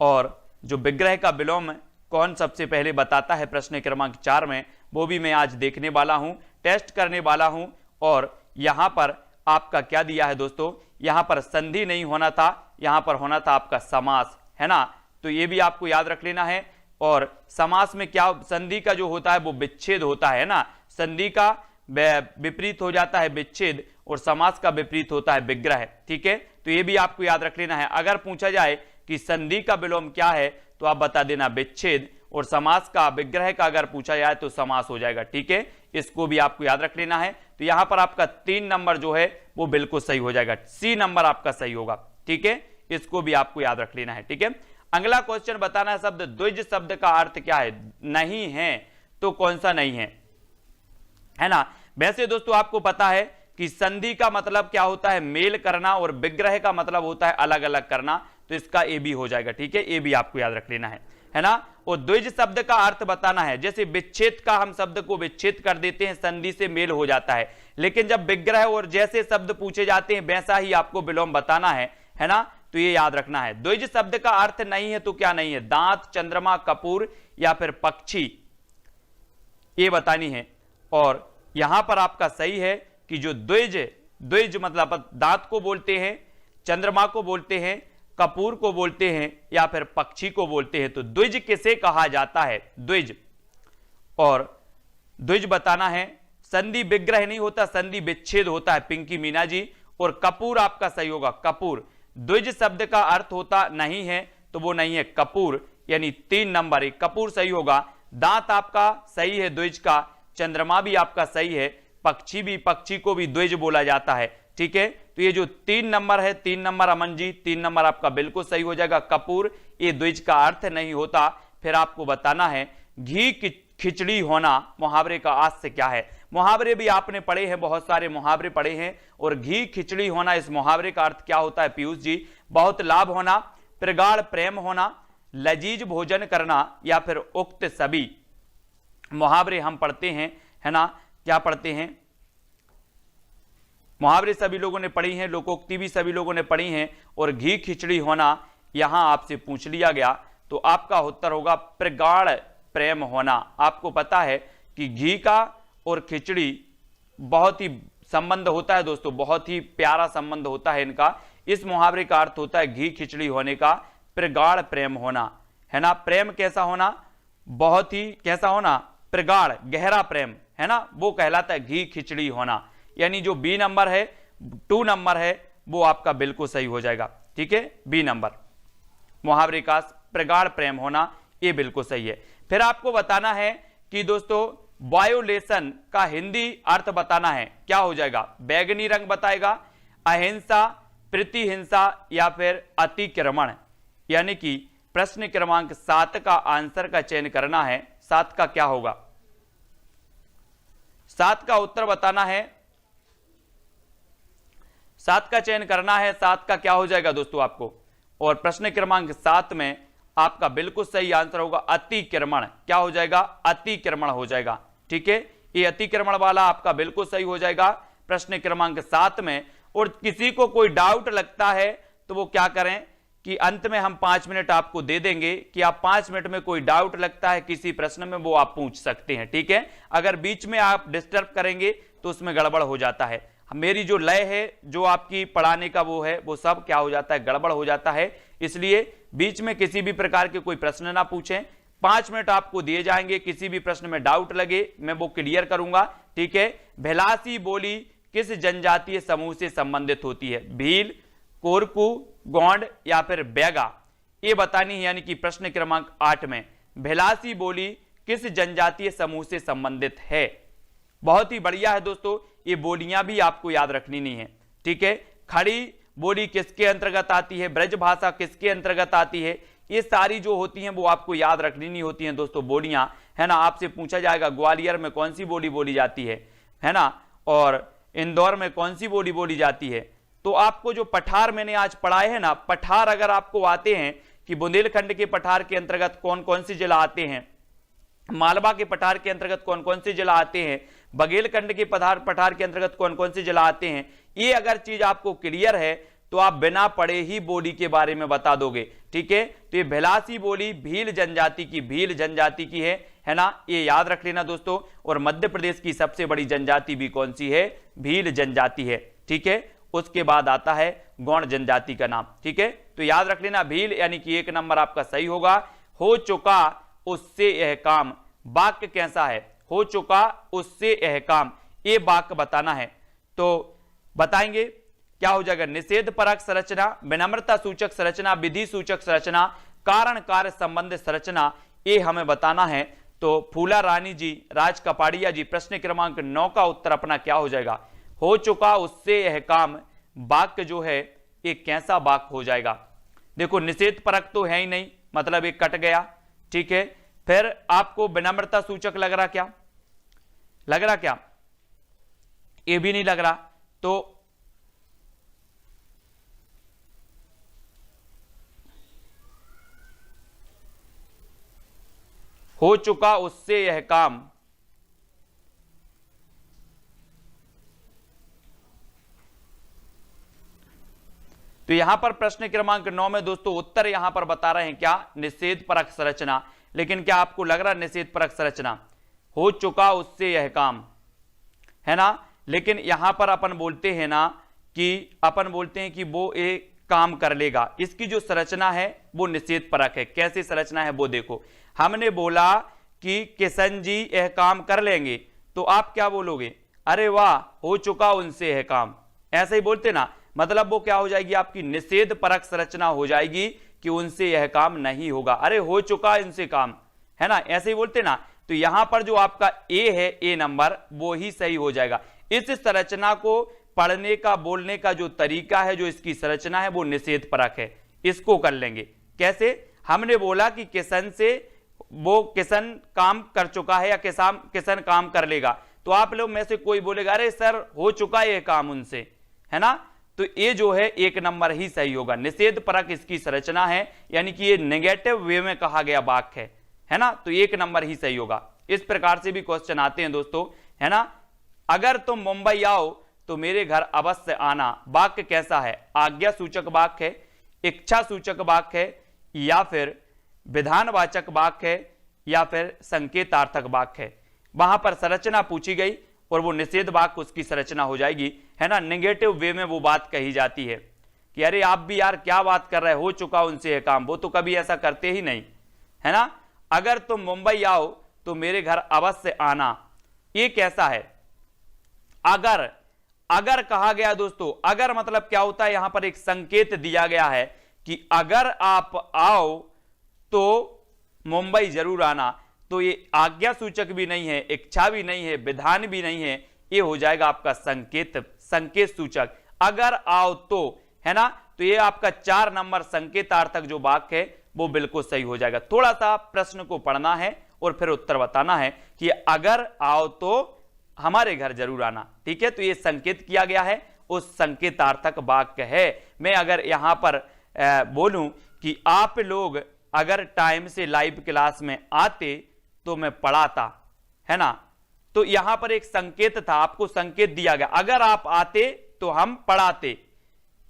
और जो विग्रह का विलोम कौन सबसे पहले बताता है प्रश्न क्रमांक 4 में, वो भी मैं आज देखने वाला हूं, टेस्ट करने वाला हूं। और यहां पर आपका क्या दिया है दोस्तों, यहां पर संधि नहीं होना था, यहां पर होना था आपका समास, है ना। तो ये भी आपको याद रख लेना है। और समास में क्या, संधि का जो होता है वो विच्छेद होता है ना, संधि का विपरीत हो जाता है विच्छेद और समास का विपरीत होता है विग्रह। ठीक है, तो ये भी आपको याद रख लेना है। अगर पूछा जाए कि संधि का विलोम क्या है तो आप बता देना विच्छेद, और समास का, विग्रह का अगर पूछा जाए तो समास हो जाएगा। ठीक है, इसको भी आपको याद रख लेना है। तो यहां पर आपका 3 नंबर जो है वो बिल्कुल सही हो जाएगा, सी नंबर आपका सही होगा। ठीक है, इसको भी आपको याद रख लेना है। ठीक है, अगला क्वेश्चन बताना है शब्द द्विज शब्द का अर्थ क्या है, नहीं है तो कौन सा नहीं है ना। वैसे दोस्तों आपको पता है कि संधि का मतलब क्या होता है, मेल करना, और विग्रह का मतलब होता है अलग अलग करना, तो इसका ए भी हो जाएगा। ठीक है, ए भी आपको याद रख लेना है ना। और द्विज शब्द का अर्थ बताना है, जैसे विच्छेद का हम शब्द को विच्छेद कर देते हैं, संधि से मेल हो जाता है, लेकिन जब विग्रह और जैसे शब्द पूछे जाते हैं वैसा ही आपको विलोम बताना है ना, तो ये याद रखना है। द्विज शब्द का अर्थ नहीं है तो क्या नहीं है, दांत, चंद्रमा, कपूर या फिर पक्षी, ये बतानी है। और यहां पर आपका सही है कि जो द्विज मतलब दांत को बोलते हैं, चंद्रमा को बोलते हैं, कपूर को बोलते हैं या फिर पक्षी को बोलते हैं। तो द्विज किसे कहा जाता है, द्विज, और द्विज बताना है। संधि विग्रह नहीं होता, संधि विच्छेद होता है पिंकी मीना जी। और कपूर आपका सही होगा, कपूर। द्विज शब्द का अर्थ होता नहीं है तो वो नहीं है कपूर, यानी 3 नंबर, कपूर सही होगा। दांत आपका सही है द्विज का, चंद्रमा भी आपका सही है, पक्षी को भी द्विज बोला जाता है। ठीक है, तो ये जो 3 नंबर है, 3 नंबर अमन जी, 3 नंबर आपका बिल्कुल सही हो जाएगा, कपूर, ये द्विज का अर्थ नहीं होता। फिर आपको बताना है घी खिचड़ी होना मुहावरे का आज से क्या है। मुहावरे भी आपने पढ़े हैं, बहुत सारे मुहावरे पढ़े हैं, और घी खिचड़ी होना इस मुहावरे का अर्थ क्या होता है पीयूष जी, बहुत लाभ होना, प्रगाढ़ प्रेम होना, लजीज भोजन करना, या फिर उक्त सभी मुहावरे हम पढ़ते हैं, है ना। क्या पढ़ते हैं, मुहावरे सभी लोगों ने पढ़ी हैं, लोकोक्ति भी सभी लोगों ने पढ़ी हैं, और घी खिचड़ी होना यहां आपसे पूछ लिया गया तो आपका उत्तर होगा प्रगाढ़ प्रेम होना। आपको पता है कि घी का और खिचड़ी बहुत ही संबंध होता है दोस्तों, बहुत ही प्यारा संबंध होता है इनका। इस मुहावरे का अर्थ होता है घी खिचड़ी होने का प्रगाढ़ प्रेम होना, है ना। प्रेम कैसा होना, बहुत ही कैसा होना, प्रगाढ़ गहरा प्रेम, है ना, वो कहलाता है घी खिचड़ी होना। यानी जो बी नंबर है, 2 नंबर है, वो आपका बिल्कुल सही हो जाएगा। ठीक है, बी नंबर मुहावरे का प्रगाढ़ प्रेम होना, ये बिल्कुल सही है। फिर आपको बताना है कि दोस्तों वायोलेशन का हिंदी अर्थ बताना है, क्या हो जाएगा, बैगनी रंग बताएगा, अहिंसा, प्रतिहिंसा या फिर अतिक्रमण। यानी कि प्रश्न क्रमांक 7 का आंसर का चयन करना है। 7 का क्या होगा, 7 का उत्तर बताना है, 7 का चयन करना है। 7 का क्या हो जाएगा दोस्तों आपको, और प्रश्न क्रमांक 7 में आपका बिल्कुल सही आंसर होगा अतिक्रमण। क्या हो जाएगा, अतिक्रमण हो जाएगा। ठीक है, ये अतिक्रमण वाला आपका बिल्कुल सही हो जाएगा प्रश्न क्रमांक 7 में। और किसी को कोई डाउट लगता है तो वो क्या करें कि अंत में हम 5 मिनट आपको दे देंगे कि आप 5 मिनट में कोई डाउट लगता है किसी प्रश्न में, वो आप पूछ सकते हैं। ठीक है, अगर बीच में आप डिस्टर्ब करेंगे तो उसमें गड़बड़ हो जाता है। मेरी जो लय है, जो आपकी पढ़ाने का वो है, वो सब क्या हो जाता है, गड़बड़ हो जाता है। इसलिए बीच में किसी भी प्रकार के कोई प्रश्न ना पूछें। 5 मिनट आपको दिए जाएंगे, किसी भी प्रश्न में डाउट लगे मैं वो क्लियर करूंगा। ठीक है, भिलासी बोली किस जनजातीय समूह से संबंधित होती है, भील, कोरकू, गोंड या फिर बैगा, ये बतानी है। यानी कि प्रश्न क्रमांक 8 में भिलासी बोली किस जनजातीय समूह से संबंधित है। बहुत ही बढ़िया है दोस्तों, ये बोलियां भी आपको याद रखनी नहीं है। ठीक है, खड़ी बोली किसके अंतर्गत आती है, ब्रज भाषा किसके अंतर्गत आती है, ये सारी जो होती हैं वो आपको याद रखनी नहीं होती हैं दोस्तों बोलियां, है ना। आपसे पूछा जाएगा ग्वालियर में कौन सी बोली बोली जाती है ना, और इंदौर में कौन सी बोली बोली जाती है। तो आपको जो पठार मैंने आज पढ़ाए हैं ना, पठार अगर आपको आते हैं कि बुंदेलखंड के पठार के अंतर्गत कौन कौन से जिला आते हैं, मालवा के पठार के अंतर्गत कौन कौन से जिला आते हैं, बघेलखंड के पठार के अंतर्गत कौन कौन से जिला आते हैं, ये अगर चीज आपको क्लियर है तो आप बिना पढ़े ही बोली के बारे में बता दोगे। ठीक है, तो ये भिलासी बोली भील जनजाति की है ना, ये याद रख लेना दोस्तों। और मध्य प्रदेश की सबसे बड़ी जनजाति भी कौन सी है, भील जनजाति है। ठीक है, उसके बाद आता है गौंड जनजाति का नाम। ठीक है, तो याद रख लेना भील, यानी कि 1 नंबर आपका सही होगा। हो चुका उससे यह काम वाक्य कैसा है? हो चुका उससे यह काम, ये वाक्य बताना है। तो बताएंगे क्या हो जाएगा? निषेध परक संरचना, विनम्रता सूचक संरचना, विधि सूचक संरचना, कारण कार्य संबंध संरचना, ये हमें बताना है। तो फूला रानी जी, राज कपाड़िया जी, प्रश्न क्रमांक 9 का उत्तर अपना क्या हो जाएगा? हो चुका उससे यह काम वाक्य जो है ये कैसा वाक्य हो जाएगा? देखो निषेध परक तो है ही नहीं, मतलब ये कट गया, ठीक है। फिर आपको विनम्रता सूचक लग रहा क्या? लग रहा क्या? ये भी नहीं लग रहा। तो हो चुका उससे यह काम, तो यहां पर प्रश्न क्रमांक 9 में दोस्तों उत्तर यहां पर बता रहे हैं क्या? निषेध परक संरचना। लेकिन क्या आपको लग रहा निषेध परक संरचना? हो चुका उससे यह काम, है ना। लेकिन यहां पर अपन बोलते हैं ना कि अपन बोलते हैं कि वो एक काम कर लेगा, इसकी जो संरचना है वो निषेध परक है। कैसी संरचना है वो देखो। हमने बोला कि किशन जी यह काम कर लेंगे, तो आप क्या बोलोगे? अरे वाह, हो चुका उनसे यह काम, ऐसे ही बोलते ना। मतलब वो क्या हो जाएगी? आपकी निषेध परक संरचना हो जाएगी कि उनसे यह काम नहीं होगा। अरे हो चुका इनसे काम, है ना, ऐसे ही बोलते ना। तो यहां पर जो आपका ए है, ए नंबर, वो ही सही हो जाएगा। इस संरचना को पढ़ने का, बोलने का जो तरीका है, जो इसकी संरचना है, वो निषेध परक है। इसको कर लेंगे कैसे? हमने बोला कि किशन से, वो किशन काम कर चुका है या किशन काम कर लेगा, तो आप लोग में से कोई बोलेगा अरे सर हो चुका ये काम उनसे, है ना। तो ये जो है एक नंबर ही सही होगा। निषेध परक इसकी संरचना है, यानी कि ये नेगेटिव वे में कहा गया वाक्य है ना, तो एक नंबर ही सही होगा। इस प्रकार से भी क्वेश्चन आते हैं दोस्तों, है ना। अगर तुम मुंबई आओ तो मेरे घर अवश्य आना, वाक्य कैसा है? आज्ञा सूचक वाक्य है, इच्छा सूचक वाक्य है, या फिर विधानवाचक वाक्य है, या फिर संकेतार्थक वाक्य है। वहां पर संरचना पूछी गई और वो निषेध वाक्य उसकी संरचना हो जाएगी, है ना। नेगेटिव वे में वो बात कही जाती है कि अरे आप भी यार क्या बात कर रहे हो चुका उनसे यह काम, वो तो कभी ऐसा करते ही नहीं, है ना। अगर तुम मुंबई आओ तो मेरे घर अवश्य आना, ये कैसा है? अगर, अगर कहा गया दोस्तों, अगर मतलब क्या होता है? यहां पर एक संकेत दिया गया है कि अगर आप आओ तो मुंबई जरूर आना। तो ये आज्ञा सूचक भी नहीं है, इच्छा भी नहीं है, विधान भी नहीं है, ये हो जाएगा आपका संकेत, संकेत सूचक। अगर आओ तो, है ना, तो ये आपका 4 नंबर संकेतार्थक जो वाक्य है वो बिल्कुल सही हो जाएगा। थोड़ा सा प्रश्न को पढ़ना है और फिर उत्तर बताना है कि अगर आओ तो हमारे घर जरूर आना, ठीक है। तो ये संकेत किया गया है, उस संकेतार्थक वाक्य है। मैं अगर यहां पर बोलूं कि आप लोग अगर टाइम से लाइव क्लास में आते तो मैं पढ़ाता, है ना। तो यहां पर एक संकेत था, आपको संकेत दिया गया, अगर आप आते तो हम पढ़ाते,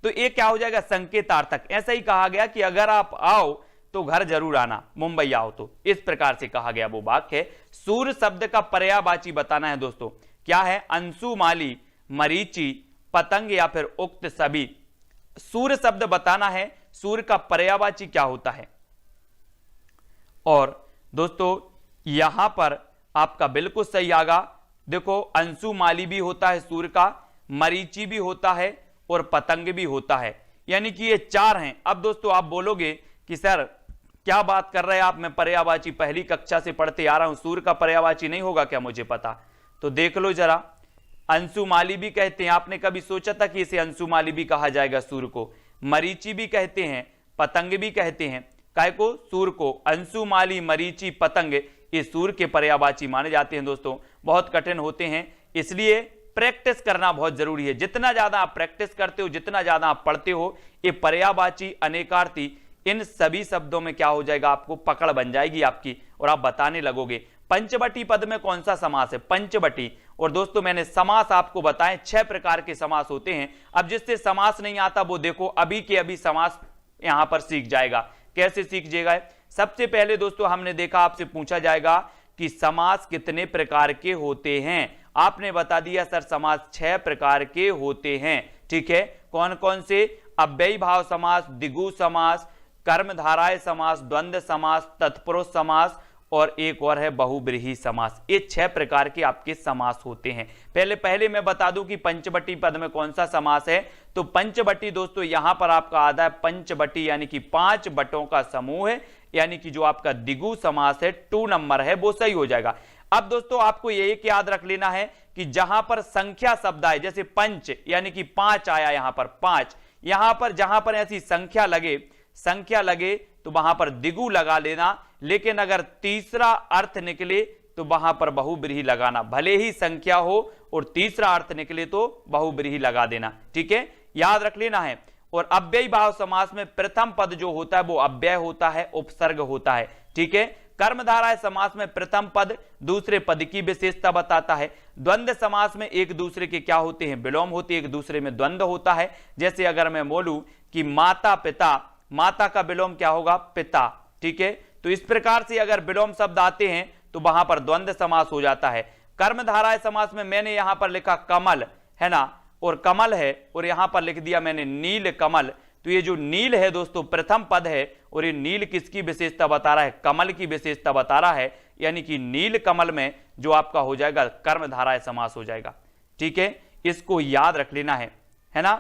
तो ये क्या हो जाएगा? संकेतार्थक। ऐसा ही कहा गया कि अगर आप आओ तो घर जरूर आना, मुंबई आओ तो, इस प्रकार से कहा गया वो वाक्य है। सूर्य शब्द का पर्यायवाची बताना है दोस्तों, क्या है? अंशुमाली, मरीचि, पतंग या फिर उक्त सभी। सूर्य शब्द बताना है, सूर्य का पर्यायवाची क्या होता है। और दोस्तों यहां पर आपका बिल्कुल सही आगा, देखो अंशुमाली भी होता है सूर्य का, मरीचि भी होता है और पतंग भी होता है, यानी कि ये 4 हैं। अब दोस्तों आप बोलोगे कि सर क्या बात कर रहे हैं आप, मैं पर्यायवाची पहली कक्षा से पढ़ते आ रहा हूं, सूर्य का पर्यायवाची नहीं होगा क्या मुझे पता? तो देख लो जरा, अंशुमाली भी कहते हैं, आपने कभी सोचा था कि इसे अंशुमाली भी कहा जाएगा सूर्य को? मरीचि भी कहते हैं, पतंग भी कहते हैं, काय को? सूर्य को। अंशुमाली, मरीचि, पतंग ये सूर्य के पर्यायवाची माने जाते हैं दोस्तों। बहुत कठिन होते हैं, इसलिए प्रैक्टिस करना बहुत जरूरी है। जितना ज्यादा आप प्रैक्टिस करते हो, जितना ज्यादा आप पढ़ते हो, ये पर्यायवाची, अनेकार्थी, इन सभी शब्दों में क्या हो जाएगा? आपको पकड़ बन जाएगी आपकी और आप बताने लगोगे। पंचवटी पद में कौन सा समास है? पंचवटी। और दोस्तों मैंने समास आपको बताएं, 6 प्रकार के समास होते हैं। अब जिससे समास नहीं आता वो देखो अभी के अभी समास यहां पर सीख जाएगा। कैसे सीख जाएगा? सबसे पहले दोस्तों हमने देखा, आपसे पूछा जाएगा कि समास कितने प्रकार के होते हैं। आपने बता दिया सर समास 6 प्रकार के होते हैं, ठीक है। कौन कौन से? अव्ययी भाव समास, द्विगु समास, कर्मधारय समास, द्वंद्व समास, तत्पुरुष समास और एक और है बहुब्रीहि समास। ये 6 प्रकार के आपके समास होते हैं। पहले मैं बता दूं कि पंचवटी पद में कौन सा समास है। तो पंचवटी दोस्तों यहां पर आपका आता है पंचवटी, यानी कि 5 बटों का समूह है, यानी कि जो आपका द्विगु समास है 2 नंबर है वो सही हो जाएगा। अब दोस्तों आपको ये एक याद रख लेना है कि जहां पर संख्या शब्द आए, जैसे पंच यानी कि 5 आया, यहां पर 5, यहां पर जहां पर ऐसी संख्या लगे तो वहां पर द्विगु लगा लेना, लेकिन अगर तीसरा अर्थ निकले तो वहां पर बहुब्रीहि लगाना, भले ही संख्या हो और तीसरा अर्थ निकले तो बहुब्रीहि लगा देना। ठीक है, याद रख लेना है। और अव्ययी भाव समास में प्रथम पद जो होता है वो अव्यय होता है, उपसर्ग होता है। ठीक है, कर्मधारय समास में प्रथम पद दूसरे पद की विशेषता बताता है। द्वंद्व समास में एक दूसरे के क्या होते हैं, विलोम होते हैं, एक दूसरे में द्वंद्व होता है। जैसे अगर मैं बोलूं कि माता पिता, माता का विलोम क्या होगा, पिता। ठीक है, तो इस प्रकार से अगर विलोम शब्द आते हैं तो वहां पर द्वंद्व समास हो जाता है। कर्मधारय समास में मैंने यहां पर लिखा कमल है ना, और कमल है, और यहां पर लिख दिया मैंने नील कमल। तो ये जो नील है दोस्तों प्रथम पद है, और ये नील किसकी विशेषता बता रहा है, कमल की विशेषता बता रहा है, यानी कि नील कमल में जो आपका हो जाएगा कर्मधारय समास हो जाएगा। ठीक है, इसको याद रख लेना है ना।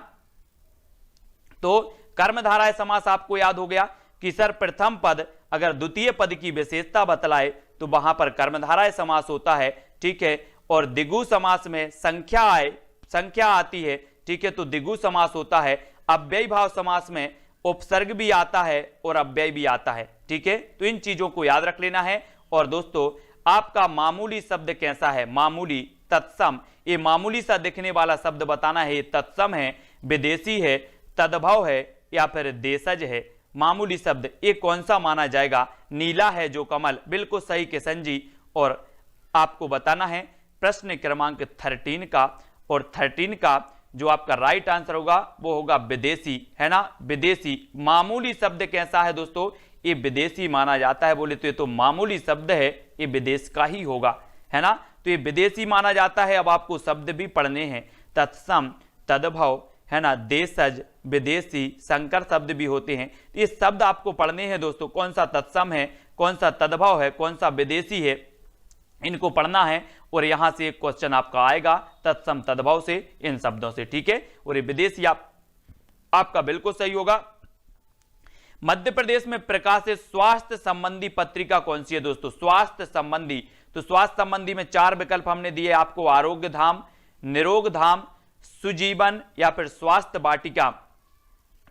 तो कर्मधारय समास आपको याद हो गया कि सर प्रथम पद अगर द्वितीय पद की विशेषता बतलाए तो वहां पर कर्मधारय समास होता है। ठीक है, और द्विगु समास में संख्या आती है। ठीक है, तो द्विगु समास होता है। अव्ययी भाव समास में उपसर्ग भी आता है और अव्यय भी आता है। ठीक है, तो इन चीजों को याद रख लेना है। और दोस्तों आपका मामूली शब्द कैसा है, मामूली, तत्सम, ये मामूली सा दिखने वाला शब्द बताना है, ये तत्सम है, विदेशी है, तद्भव है या फिर देशज है। मामूली शब्द ये कौन सा माना जाएगा, नीला है जो कमल, बिल्कुल सही किशन जी। और आपको बताना है प्रश्न क्रमांक 13 का, और 13 का जो आपका राइट आंसर होगा वो होगा विदेशी, है ना। विदेशी मामूली शब्द कैसा है दोस्तों, ये विदेशी माना जाता है। बोले तो ये तो मामूली शब्द है, ये विदेश का ही होगा, है ना। तो ये विदेशी माना जाता है। अब आपको शब्द भी पढ़ने हैं, तत्सम, तद्भव, है ना, देशज, विदेशी, संकर शब्द भी होते हैं। ये शब्द आपको पढ़ने हैं दोस्तों, कौन सा तत्सम है, कौन सा तद्भव है, कौन सा विदेशी है, इनको पढ़ना है। और यहां से एक क्वेश्चन आपका आएगा तत्सम तद्भव से, इन शब्दों से। ठीक है, और ये विदेशी आपका बिल्कुल सही होगा। मध्य प्रदेश में प्रकाशित स्वास्थ्य संबंधी पत्रिका कौन सी है दोस्तों, स्वास्थ्य संबंधी। तो स्वास्थ्य संबंधी में 4 विकल्प हमने दिए आपको, आरोग्य धाम, निरोग धाम, सुजीवन या फिर स्वास्थ्य वाटिका।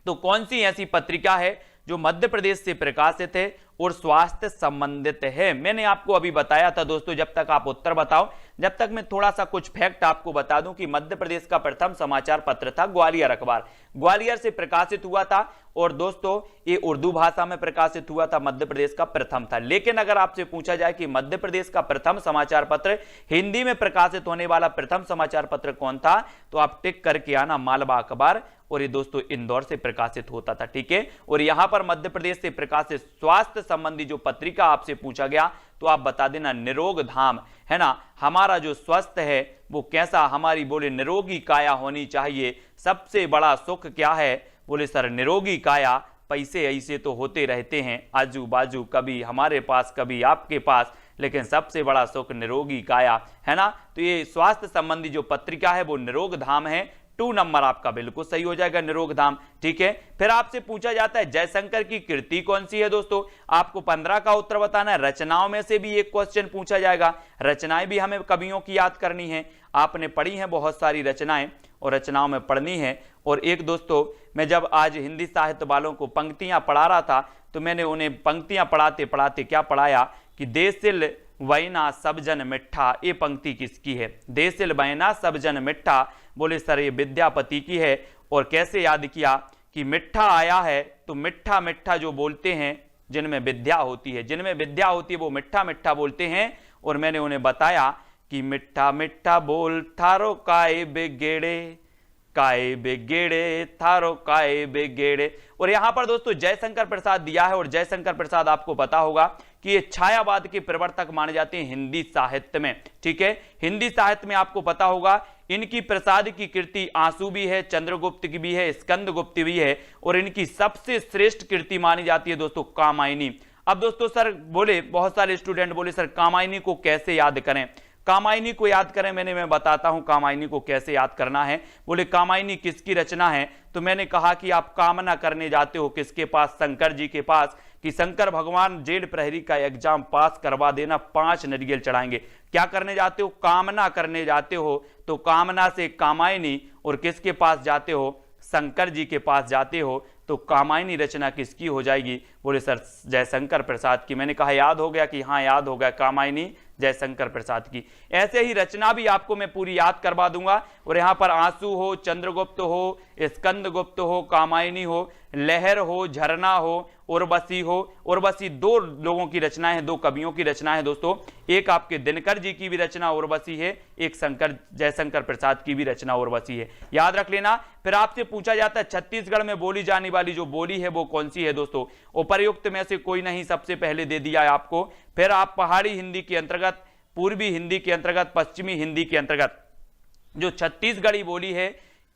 तो कौन सी ऐसी पत्रिका है जो मध्य प्रदेश से प्रकाशित है और स्वास्थ्य संबंधित है। मैंने आपको अभी बताया था दोस्तों, जब तक आप उत्तर बताओ, जब तक मैं थोड़ा सा कुछ फैक्ट आपको बता दूं कि मध्य प्रदेश का प्रथम समाचार पत्र था ग्वालियर अखबार, ग्वालियर से प्रकाशित हुआ था। और दोस्तों ये उर्दू भाषा में प्रकाशित हुआ था, मध्य प्रदेश का प्रथम था। लेकिन अगर आपसे पूछा जाए कि मध्य प्रदेश का प्रथम समाचार पत्र, हिंदी में प्रकाशित होने वाला प्रथम समाचार पत्र कौन था, तो आप टिक करके आना मालवा अखबार। और ये दोस्तों इंदौर से प्रकाशित होता था। ठीक है, और यहां पर मध्य प्रदेश से प्रकाशित स्वास्थ्य संबंधी जो पत्रिका आपसे पूछा गया तो आप बता देना निरोग धाम, है ना। हमारा जो स्वस्थ है वो कैसा, हमारी बोले निरोगी काया होनी चाहिए। सबसे बड़ा सुख क्या है, बोले सर निरोगी काया। पैसे ऐसे तो होते रहते हैं आजू बाजू, कभी हमारे पास कभी आपके पास, लेकिन सबसे बड़ा सुख निरोगी काया, है ना। तो ये स्वास्थ्य संबंधी जो पत्रिका है वो निरोग धाम है। 2 नंबर आपका बिल्कुल सही हो जाएगा, निरोग धाम। ठीक है, फिर आपसे पूछा जाता है जयशंकर की कृति कौन सी है दोस्तों, आपको 15 का उत्तर बताना है। रचनाओं में से भी एक क्वेश्चन पूछा जाएगा, रचनाएं भी हमें कवियों की याद करनी है। आपने पढ़ी हैं बहुत सारी रचनाएं और रचनाओं में पढ़नी है। और एक दोस्तों मैं जब आज हिंदी साहित्य वालों को पंक्तियां पढ़ा रहा था तो मैंने उन्हें पंक्तियां पढ़ाते पढ़ाते क्या पढ़ाया कि देसिल वैना सब जन मिठा, ये पंक्ति किसकी है, देसिल वैना सब जन मिठा। बोले सर ये विद्यापति की है। और कैसे याद किया कि मिठा आया है, तो मिठा मिठा जो बोलते हैं जिनमें विद्या होती है, जिनमें विद्या होती है वो मिठा मिठा बोलते हैं। और मैंने उन्हें बताया कि मिठा मिठा बोल थारो काय बेगेड़े, काय बेगेड़े थारो काय बेगेड़े। और यहां पर दोस्तों जयशंकर प्रसाद दिया है, और जयशंकर प्रसाद आपको पता होगा कि ये छायावाद के प्रवर्तक माने जाते हैं हिंदी साहित्य में। ठीक है, हिंदी साहित्य में आपको पता होगा इनकी प्रसाद की कृति आंसू भी है, चंद्रगुप्त की भी है, स्कंदगुप्त भी है, और इनकी सबसे श्रेष्ठ कृति मानी जाती है दोस्तों कामायनी। अब दोस्तों सर बोले, बहुत सारे स्टूडेंट बोले सर कामायनी को कैसे याद करें। कामायनी को याद करें, मैं बताता हूं कामायनी को कैसे याद करना है। बोले कामायनी किसकी रचना है, तो मैंने कहा कि आप कामना करने जाते हो किसके पास, शंकर जी के पास, कि शंकर भगवान जेल प्रहरी का एग्जाम पास करवा देना, 5 नारियल चढ़ाएंगे। क्या करने जाते हो, कामना करने जाते हो, तो कामना से कामायनी, और किसके पास जाते हो, शंकर जी के पास जाते हो, तो कामायनी रचना किसकी हो जाएगी। बोले सर जयशंकर प्रसाद की। मैंने कहा याद हो गया कि हाँ याद हो गया, कामायनी जयशंकर प्रसाद की। ऐसे ही रचना भी आपको मैं पूरी याद करवा दूंगा। और यहां पर आंसू हो, चंद्रगुप्त हो, स्कंदगुप्त हो, कामायनी हो, लहर हो, झरना हो, उर्वशी हो। उर्वशी 2 लोगों की रचनाएं हैं, 2 कवियों की रचना है दोस्तों। एक आपके दिनकर जी की भी रचना उर्वशी है, एक जयशंकर प्रसाद की भी रचना उर्वशी है, याद रख लेना। फिर आपसे पूछा जाता है छत्तीसगढ़ में बोली जाने वाली जो बोली है वो कौन सी है दोस्तों। उपर्युक्त में से कोई नहीं, सबसे पहले दे दिया है आपको। फिर आप पहाड़ी हिंदी के अंतर्गत, पूर्वी हिंदी के अंतर्गत, पश्चिमी हिंदी के अंतर्गत जो छत्तीसगढ़ी बोली है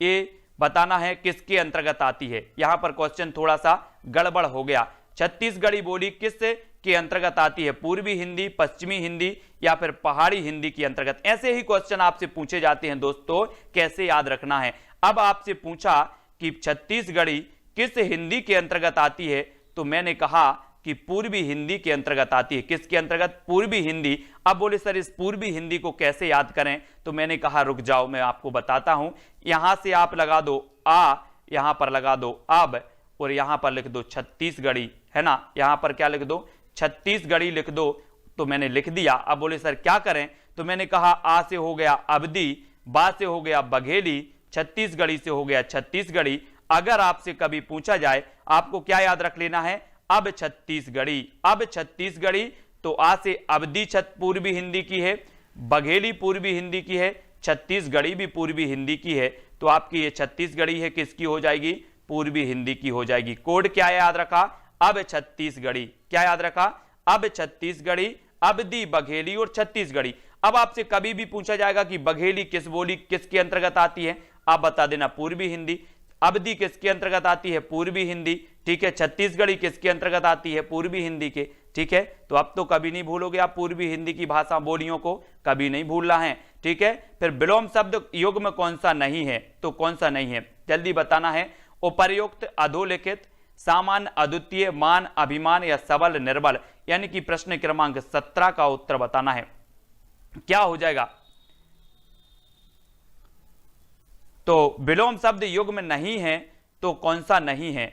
ये बताना है किसके अंतर्गत आती है। यहां पर क्वेश्चन थोड़ा सा गड़बड़ हो गया। छत्तीसगढ़ी बोली किस के अंतर्गत आती है, पूर्वी हिंदी, पश्चिमी हिंदी या फिर पहाड़ी हिंदी के अंतर्गत। ऐसे ही क्वेश्चन आपसे पूछे जाते हैं दोस्तों, कैसे याद रखना है। अब आपसे पूछा कि छत्तीसगढ़ी किस हिंदी के अंतर्गत आती है, तो मैंने कहा कि पूर्वी हिंदी के अंतर्गत आती है। किसके अंतर्गत, पूर्वी हिंदी। अब बोले सर इस पूर्वी हिंदी को कैसे याद करें, तो मैंने कहा रुक जाओ मैं आपको बताता हूं। यहां से आप लगा दो आ, यहां पर लगा दो अब, और यहां पर लिख दो छत्तीसगढ़ी, है ना। यहां पर क्या लिख दो, छत्तीसगढ़ी लिख दो, तो मैंने लिख दिया। अब बोले सर क्या करें, तो मैंने कहा आ से हो गया अवधी, बा से हो गया बघेली, छत्तीसगढ़ी से हो गया छत्तीसगढ़ी। अगर आपसे कभी पूछा जाए आपको क्या याद रख लेना है, अब छत्तीसगढ़ी। अब छत्तीसगढ़ी, तो आ से अवधी पूर्वी हिंदी की है, बघेली पूर्वी हिंदी की है, छत्तीसगढ़ी भी पूर्वी हिंदी की है, तो आपकी ये छत्तीसगढ़ी है किसकी हो जाएगी, पूर्वी हिंदी की हो जाएगी। कोड क्या याद रखा, अब छत्तीसगढ़ी। क्या याद रखा, अब छत्तीसगढ़ी, अवधी, बघेली और छत्तीसगढ़ी। अब आपसे कभी भी पूछा जाएगा कि बघेली किस बोली किसके अंतर्गत आती है, आप बता देना पूर्वी हिंदी। अवधी किसके अंतर्गत आती है, पूर्वी हिंदी, ठीक है। छत्तीसगढ़ी किसके अंतर्गत आती है, पूर्वी हिंदी के, ठीक है। तो अब तो कभी नहीं भूलोगे आप पूर्वी हिंदी की भाषा बोलियों को, कभी नहीं भूलना है, ठीक है। फिर विलोम शब्द युग में कौन सा नहीं है, तो कौन सा नहीं है जल्दी बताना है। उपर्युक्त, अधोलिखित, सामान्य, अद्वितीय, मान, अभिमान या सबल, निर्बल। यानी कि प्रश्न क्रमांक 17 का उत्तर बताना है। क्या हो जाएगा, तो विलोम शब्द युग में नहीं है तो कौन सा नहीं है।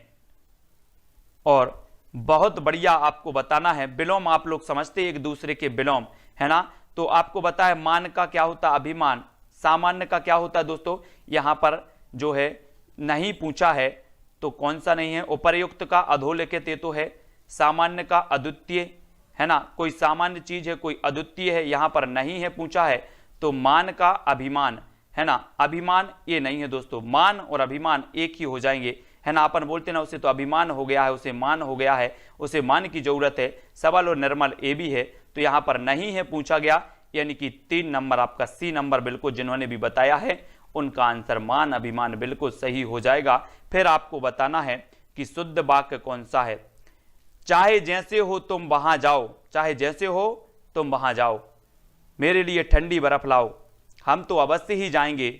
और बहुत बढ़िया आपको बताना है, विलोम आप लोग समझते एक दूसरे के विलोम, है ना। तो आपको बता है मान का क्या होता है, अभिमान। सामान्य का क्या होता है दोस्तों, यहां पर जो है नहीं पूछा है, तो कौन सा नहीं है। उपर्युक्त का अधोलिखित ये तो है, सामान्य का अद्वितीय, है ना। कोई सामान्य चीज है, कोई अद्वितीय है, यहां पर नहीं है पूछा है, तो मान का अभिमान, है ना। अभिमान ये नहीं है दोस्तों, मान और अभिमान एक ही हो जाएंगे, है ना। अपन बोलते ना उसे तो अभिमान हो गया है, उसे मान हो गया है, उसे मान की जरूरत है। सबल और निर्मल ये भी है, तो यहां पर नहीं है पूछा गया, यानी कि 3 नंबर आपका सी नंबर बिल्कुल जिन्होंने भी बताया है उनका आंसर मान, अभिमान बिल्कुल सही हो जाएगा। फिर आपको बताना है कि शुद्ध वाक्य कौन सा है। चाहे जैसे हो तुम वहां जाओ, चाहे जैसे हो तुम वहां जाओ, मेरे लिए ठंडी बर्फ लाओ, हम तो अवश्य ही जाएंगे,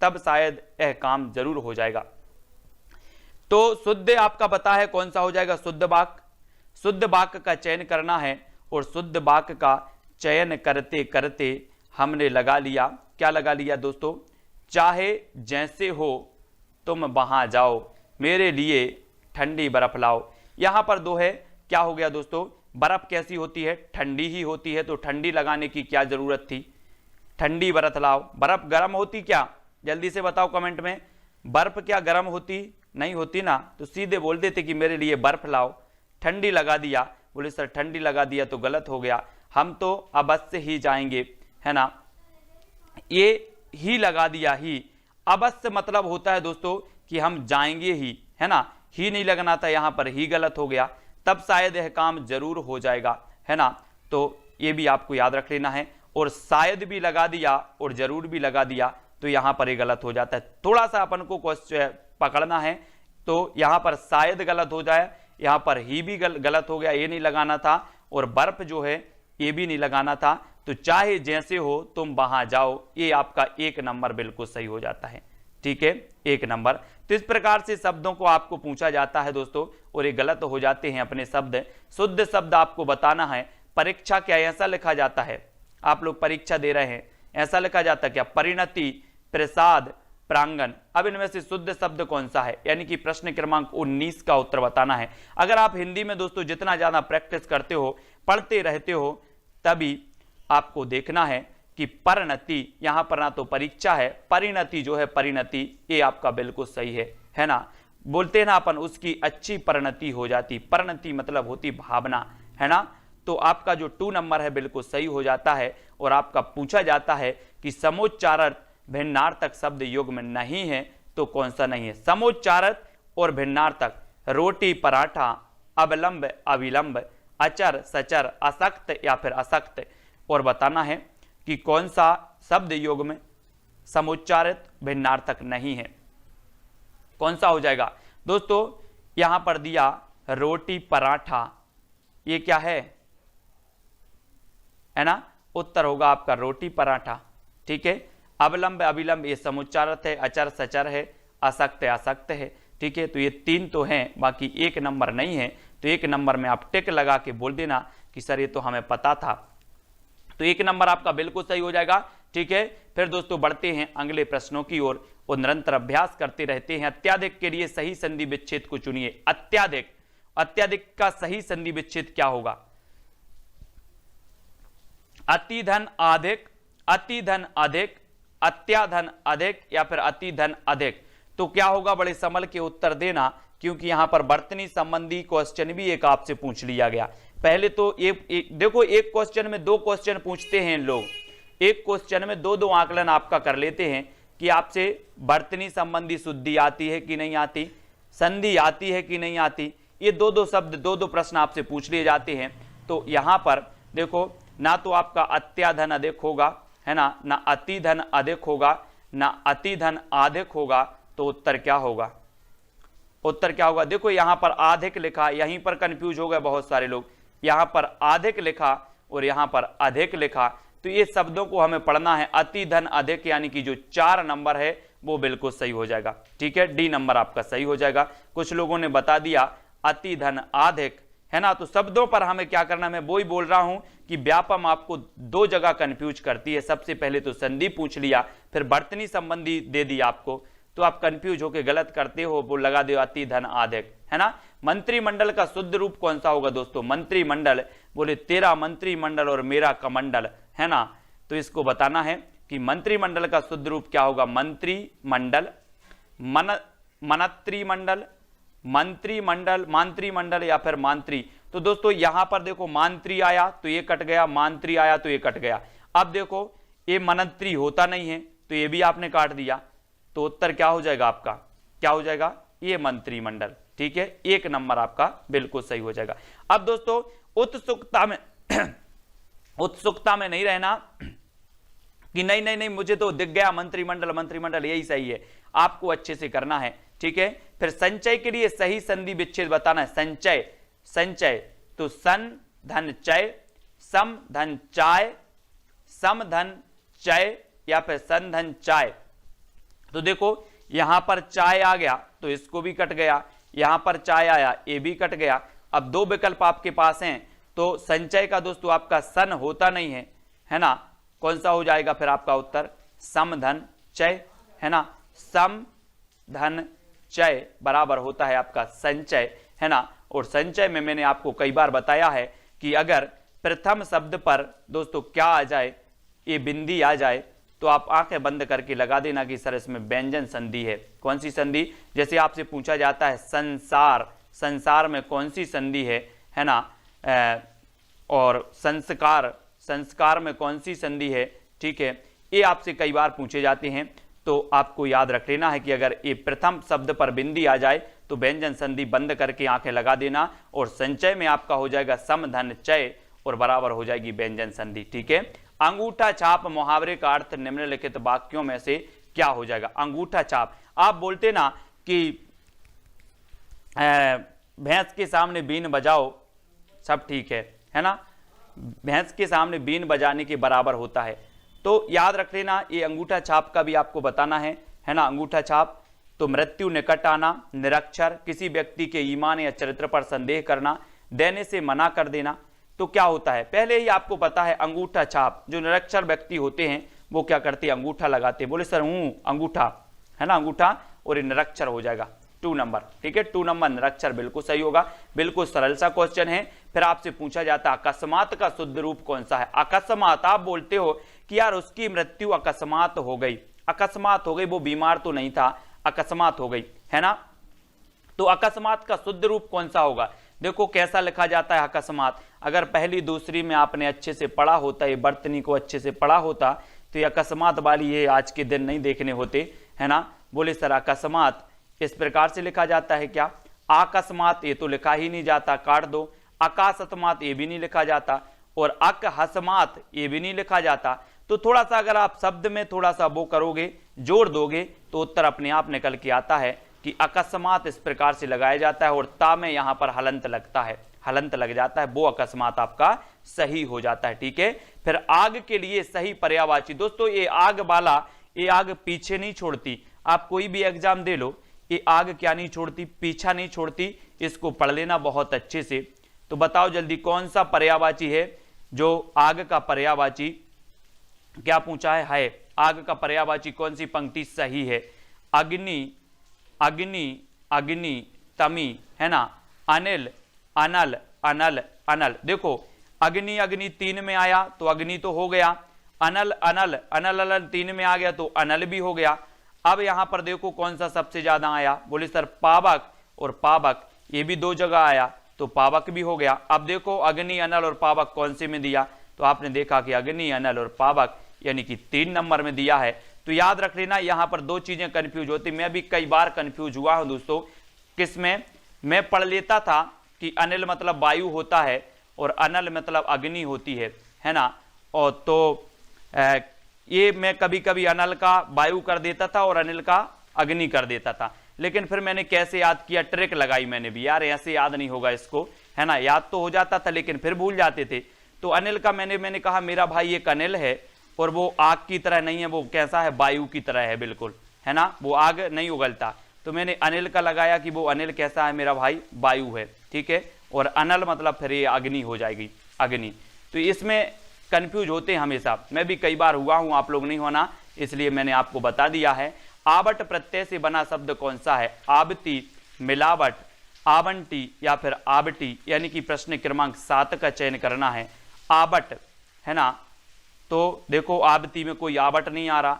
तब शायद यह काम जरूर हो जाएगा। तो शुद्ध आपका पता है कौन सा हो जाएगा, शुद्ध वाक्य। शुद्ध वाक्य का चयन करना है, और शुद्ध वाक्य का चयन करते करते हमने लगा लिया, क्या लगा लिया दोस्तों, चाहे जैसे हो तुम वहां जाओ, मेरे लिए ठंडी बर्फ लाओ। यहां पर 2 है, क्या हो गया दोस्तों, बर्फ कैसी होती है, ठंडी ही होती है, तो ठंडी लगाने की क्या जरूरत थी, ठंडी बर्फ लाओ। बर्फ गर्म होती क्या, जल्दी से बताओ कमेंट में, बर्फ क्या गर्म होती, नहीं होती ना, तो सीधे बोल देते कि मेरे लिए बर्फ लाओ। ठंडी लगा दिया, बोले सर ठंडी लगा दिया तो गलत हो गया, हम तो अवश्य ही जाएंगे, है ना। ये ही लगा दिया, ही अवश्य मतलब होता है दोस्तों कि हम जाएंगे ही, है ना। ही नहीं लगना था, यहां पर ही गलत हो गया, तब शायद यह काम जरूर हो जाएगा, है ना। तो ये भी आपको याद रख लेना है। और शायद भी लगा दिया और जरूर भी लगा दिया तो यहां पर ये गलत हो जाता है। थोड़ा सा अपन को क्वेश्चन पकड़ना है, तो यहां पर शायद गलत हो जाए यहां पर ही भी गलत हो गया, ये नहीं लगाना था, और बर्फ जो है ये भी नहीं लगाना था। तो चाहे जैसे हो तुम वहां जाओ, ये आपका 1 नंबर बिल्कुल सही हो जाता है। ठीक है, 1 नंबर। तो इस प्रकार से शब्दों को आपको पूछा जाता है दोस्तों, और ये गलत हो जाते हैं अपने शब्द। शुद्ध शब्द आपको बताना है। परीक्षा क्या ऐसा लिखा जाता है? आप लोग परीक्षा दे रहे हैं, ऐसा लिखा जाता है क्या? परिणति, प्रसाद, प्रांगण। अब इनमें से शुद्ध शब्द कौन सा है? यानी कि प्रश्न क्रमांक 19 का उत्तर बताना है। अगर आप हिंदी में दोस्तों जितना ज्यादा प्रैक्टिस करते हो, पढ़ते रहते हो, तभी आपको देखना है कि परिणति, यहां पर ना तो परीक्षा है, परिणति जो है, परिणति, ये आपका बिल्कुल सही है ना। बोलते हैं ना अपन, उसकी अच्छी परिणति हो जाती। परिणति मतलब होती भावना, है ना। तो आपका जो 2 नंबर है बिल्कुल सही हो जाता है। और आपका पूछा जाता है कि समोच्चारण भिन्नार्थक शब्द योग में नहीं है, तो कौन सा नहीं है? समोच्चारक और भिन्नार्थक, रोटी, पराठा, अवलंब, अविलंब, अचर, सचर, असक्त या फिर असक्त। और बताना है कि कौन सा शब्द योग में समुच्चारित भिन्नार्थक नहीं है, कौन सा हो जाएगा दोस्तों? यहां पर दिया रोटी, पराठा, ये क्या है ना। उत्तर होगा आपका रोटी, पराठा। ठीक है। अवलंब, अविलंब ये समुच्चारित है, अचर, सचर है, असक्त, असक्त है। ठीक है, तो ये 3 तो हैं, बाकी 1 नंबर नहीं है। तो 1 नंबर में आप टिक लगा के बोल देना कि सर ये तो हमें पता था। तो 1 नंबर आपका बिल्कुल सही हो जाएगा। ठीक है, फिर दोस्तों बढ़ते हैं अगले प्रश्नों की ओर और निरंतर अभ्यास करते रहते हैं। अत्याधिक के लिए सही संधि विच्छेद को चुनिए। अत्याधिक, अत्याधिक का सही संधि विच्छेद क्या होगा? अति धन अधिक, अति धन अधिक, अत्याधन अधिक या फिर अति धन अधिक। तो क्या होगा? बड़े संभल के उत्तर देना, क्योंकि यहां पर वर्तनी संबंधी क्वेश्चन भी एक आपसे पूछ लिया गया। पहले तो देखो, एक क्वेश्चन में 2 क्वेश्चन पूछते हैं लोग, एक क्वेश्चन में 2-2 आकलन आपका कर लेते हैं कि आपसे वर्तनी संबंधी शुद्धि आती है कि नहीं आती, संधि आती है कि नहीं आती। ये 2-2 शब्द, 2-2 प्रश्न आपसे पूछ लिए जाते हैं। तो यहां पर देखो, ना तो आपका अत्याधन अधिक होगा, है ना, ना अति धन अधिक होगा, ना अति धन अधिक होगा। तो उत्तर क्या होगा? उत्तर क्या होगा? देखो यहां पर अधिक लिखा, यहीं पर कंफ्यूज हो गए बहुत सारे लोग। यहां पर अधिक लिखा और यहां पर अधिक लिखा, तो ये शब्दों को हमें पढ़ना है। अति धन अधिक यानी कि जो 4 नंबर है वो बिल्कुल सही हो जाएगा। ठीक है, डी नंबर आपका सही हो जाएगा। कुछ लोगों ने बता दिया अति धन अधिक, है ना। तो शब्दों पर हमें क्या करना है? मैं वो ही बोल रहा हूं कि व्यापम आपको 2 जगह कंफ्यूज करती है। सबसे पहले तो संधि पूछ लिया, फिर वर्तनी संबंधी दे दिया आपको, तो आप कंफ्यूज होकर गलत करते हो, वो लगा दो अति धन अधिक, है ना। मंत्रिमंडल का शुद्ध रूप कौन सा होगा दोस्तों? मंत्रिमंडल, बोले तेरा मंत्रिमंडल और मेरा कमंडल, है ना। तो इसको बताना है कि मंत्रिमंडल का शुद्ध रूप क्या होगा? मंत्रिमंडल, मनत्रिमंडल, मंत्रिमंडल, मांत्रिमंडल या फिर मांत्री। तो दोस्तों यहां पर देखो, मांत्री आया तो ये कट गया, मांत्री आया तो ये कट गया। अब देखो ये मनंत्री होता नहीं है, तो ये भी आपने काट दिया। तो उत्तर क्या हो जाएगा आपका? क्या हो जाएगा? ये मंत्रिमंडल। ठीक है, 1 नंबर आपका बिल्कुल सही हो जाएगा। अब दोस्तों उत्सुकता में उत्सुकता में नहीं रहना कि नहीं नहीं नहीं मुझे तो दिख गया मंत्रिमंडल, मंत्रिमंडल यही सही है। आपको अच्छे से करना है। ठीक है, फिर संचय के लिए सही संधि विच्छेद बताना है। संचय, संचय तो सन धन चय, सम धन चाय, सम धन चय या फिर सन धन चाय। तो देखो यहां पर चाय आ गया तो इसको भी कट गया, यहां पर चाय आया ये भी कट गया। अब 2 विकल्प आपके पास हैं, तो संचय का दोस्तों आपका सन होता नहीं है, है ना। कौन सा हो जाएगा फिर आपका उत्तर? सम धन चय, है ना। सम धन चय बराबर होता है आपका संचय, है ना। और संचय में मैंने आपको कई बार बताया है कि अगर प्रथम शब्द पर दोस्तों क्या आ जाए, ये बिंदी आ जाए, तो आप आंखें बंद करके लगा देना कि सर इसमें व्यंजन संधि है। कौन सी संधि? जैसे आपसे पूछा जाता है संसार, संसार में कौन सी संधि है ना। और संस्कार, संस्कार में कौन सी संधि है। ठीक है, ये आपसे कई बार पूछे जाते हैं, तो आपको याद रख लेना है कि अगर ये प्रथम शब्द पर बिंदी आ जाए तो व्यंजन संधि बंद करके आंखें लगा देना, और संचय में आपका हो जाएगा सम धन चय और बराबर हो जाएगी व्यंजन संधि। ठीक है, अंगूठा छाप मुहावरे का अर्थ निम्नलिखित वाक्यों में से क्या हो जाएगा? अंगूठा छाप, आप बोलते ना कि भैंस के सामने बीन बजाओ, सब ठीक है ना, भैंस के सामने बीन बजाने के बराबर होता है। तो याद रख लेना, ये अंगूठा छाप का भी आपको बताना है ना। अंगूठा छाप तो मृत्यु निकट आना, निरक्षर, किसी व्यक्ति के ईमान या चरित्र पर संदेह करना, देने से मना कर देना। तो क्या होता है, पहले ही आपको पता है अंगूठा छाप, जो निरक्षर व्यक्ति होते हैं वो क्या करते हैं, अंगूठा लगाते हैं। बोले सर अंगूठा है ना, अंगूठा, और ये निरक्षर हो जाएगा 2 नंबर, ठीक है, 2 नंबर निरक्षर बिल्कुल सही होगा। बिल्कुल सरल सा क्वेश्चन है। फिर आपसे पूछा जाता है अकस्मात का शुद्ध रूप कौन सा है। अकस्मात, आप बोलते हो कि यार उसकी मृत्यु अकस्मात हो गई, अकस्मात हो गई, वो बीमार तो नहीं था, अकस्मात हो गई, है ना। तो अकस्मात का शुद्ध रूप कौन सा होगा, देखो कैसा लिखा जाता है अकस्मात। अगर पहली दूसरी में आपने अच्छे से पढ़ा होता, ये बर्तनी को अच्छे से पढ़ा होता, तो ये अकस्मात वाली ये आज के दिन नहीं देखने होते, है ना। बोले सर अकस्मात इस प्रकार से लिखा जाता है क्या, अकस्मात ये तो लिखा ही नहीं जाता, काट दो। अकासतमात ये भी नहीं लिखा जाता, और अकहसमात ये भी नहीं लिखा जाता। तो थोड़ा सा अगर आप शब्द में थोड़ा सा वो करोगे, जोड़ दोगे, तो उत्तर अपने आप निकल के आता है कि अकस्मात इस प्रकार से लगाया जाता है, और ता में यहां पर हलंत लगता है, हलंत लग जाता है, वो अकस्मात आपका सही हो जाता है, ठीक है। फिर आग के लिए सही पर्यायवाची, दोस्तों ये आग वाला, ये आग पीछे नहीं छोड़ती, आप कोई भी एग्जाम दे लो, ये आग क्या नहीं छोड़ती, पीछा नहीं छोड़ती, इसको पढ़ लेना बहुत अच्छे से। तो बताओ जल्दी कौन सा पर्यायवाची है जो आग का पर्यायवाची, क्या पूछा है, आग का पर्यायवाची कौन सी पंक्ति सही है। अग्नि, अग्नि, अग्नि, तमी, है ना, अनिल, अनल, अनल, अनल। देखो अग्नि, अग्नि 3 में आया तो अग्नि तो हो गया, अनल, अनल, अनल, अनल 3 में आ गया तो अनल भी हो गया। अब यहां पर देखो कौन सा सबसे ज्यादा आया, बोले सर पावक और पावक, ये भी 2 जगह आया तो पावक भी हो गया। अब देखो अग्नि, अनल और पावक कौन से में दिया, तो आपने देखा कि अग्नि, अनल और पावक यानी कि 3 नंबर में दिया है। तो याद रख लेना, यहां पर 2 चीजें कंफ्यूज होती, मैं भी कई बार कंफ्यूज हुआ हूं दोस्तों। किसमें, मैं पढ़ लेता था कि अनिल मतलब वायु होता है और अनल मतलब अग्नि होती है ना। और तो ये मैं कभी कभी अनल का वायु कर देता था और अनिल का अग्नि कर देता था, लेकिन फिर मैंने कैसे याद किया, ट्रिक लगाई मैंने भी, यार ऐसे याद नहीं होगा इसको, है ना। याद तो हो जाता था लेकिन फिर भूल जाते थे। तो अनिल का मैंने कहा मेरा भाई एक अनिल है, और वो आग की तरह नहीं है, वो कैसा है, वायु की तरह है बिल्कुल, है ना, वो आग नहीं उगलता। तो मैंने अनिल का लगाया कि वो अनिल कैसा है, मेरा भाई वायु है, ठीक है। और अनल मतलब फिर ये अग्नि हो जाएगी, अग्नि। तो इसमें कंफ्यूज होते हैं हमेशा, मैं भी कई बार हुआ हूं, आप लोग नहीं होना, इसलिए मैंने आपको बता दिया है। आवट प्रत्यय से बना शब्द कौन सा है, आवती, मिलावट, आवंटी या फिर आवटी, यानी कि प्रश्न क्रमांक 7 का चयन करना है। आवट, है ना, तो देखो आवती में कोई आवट नहीं आ रहा,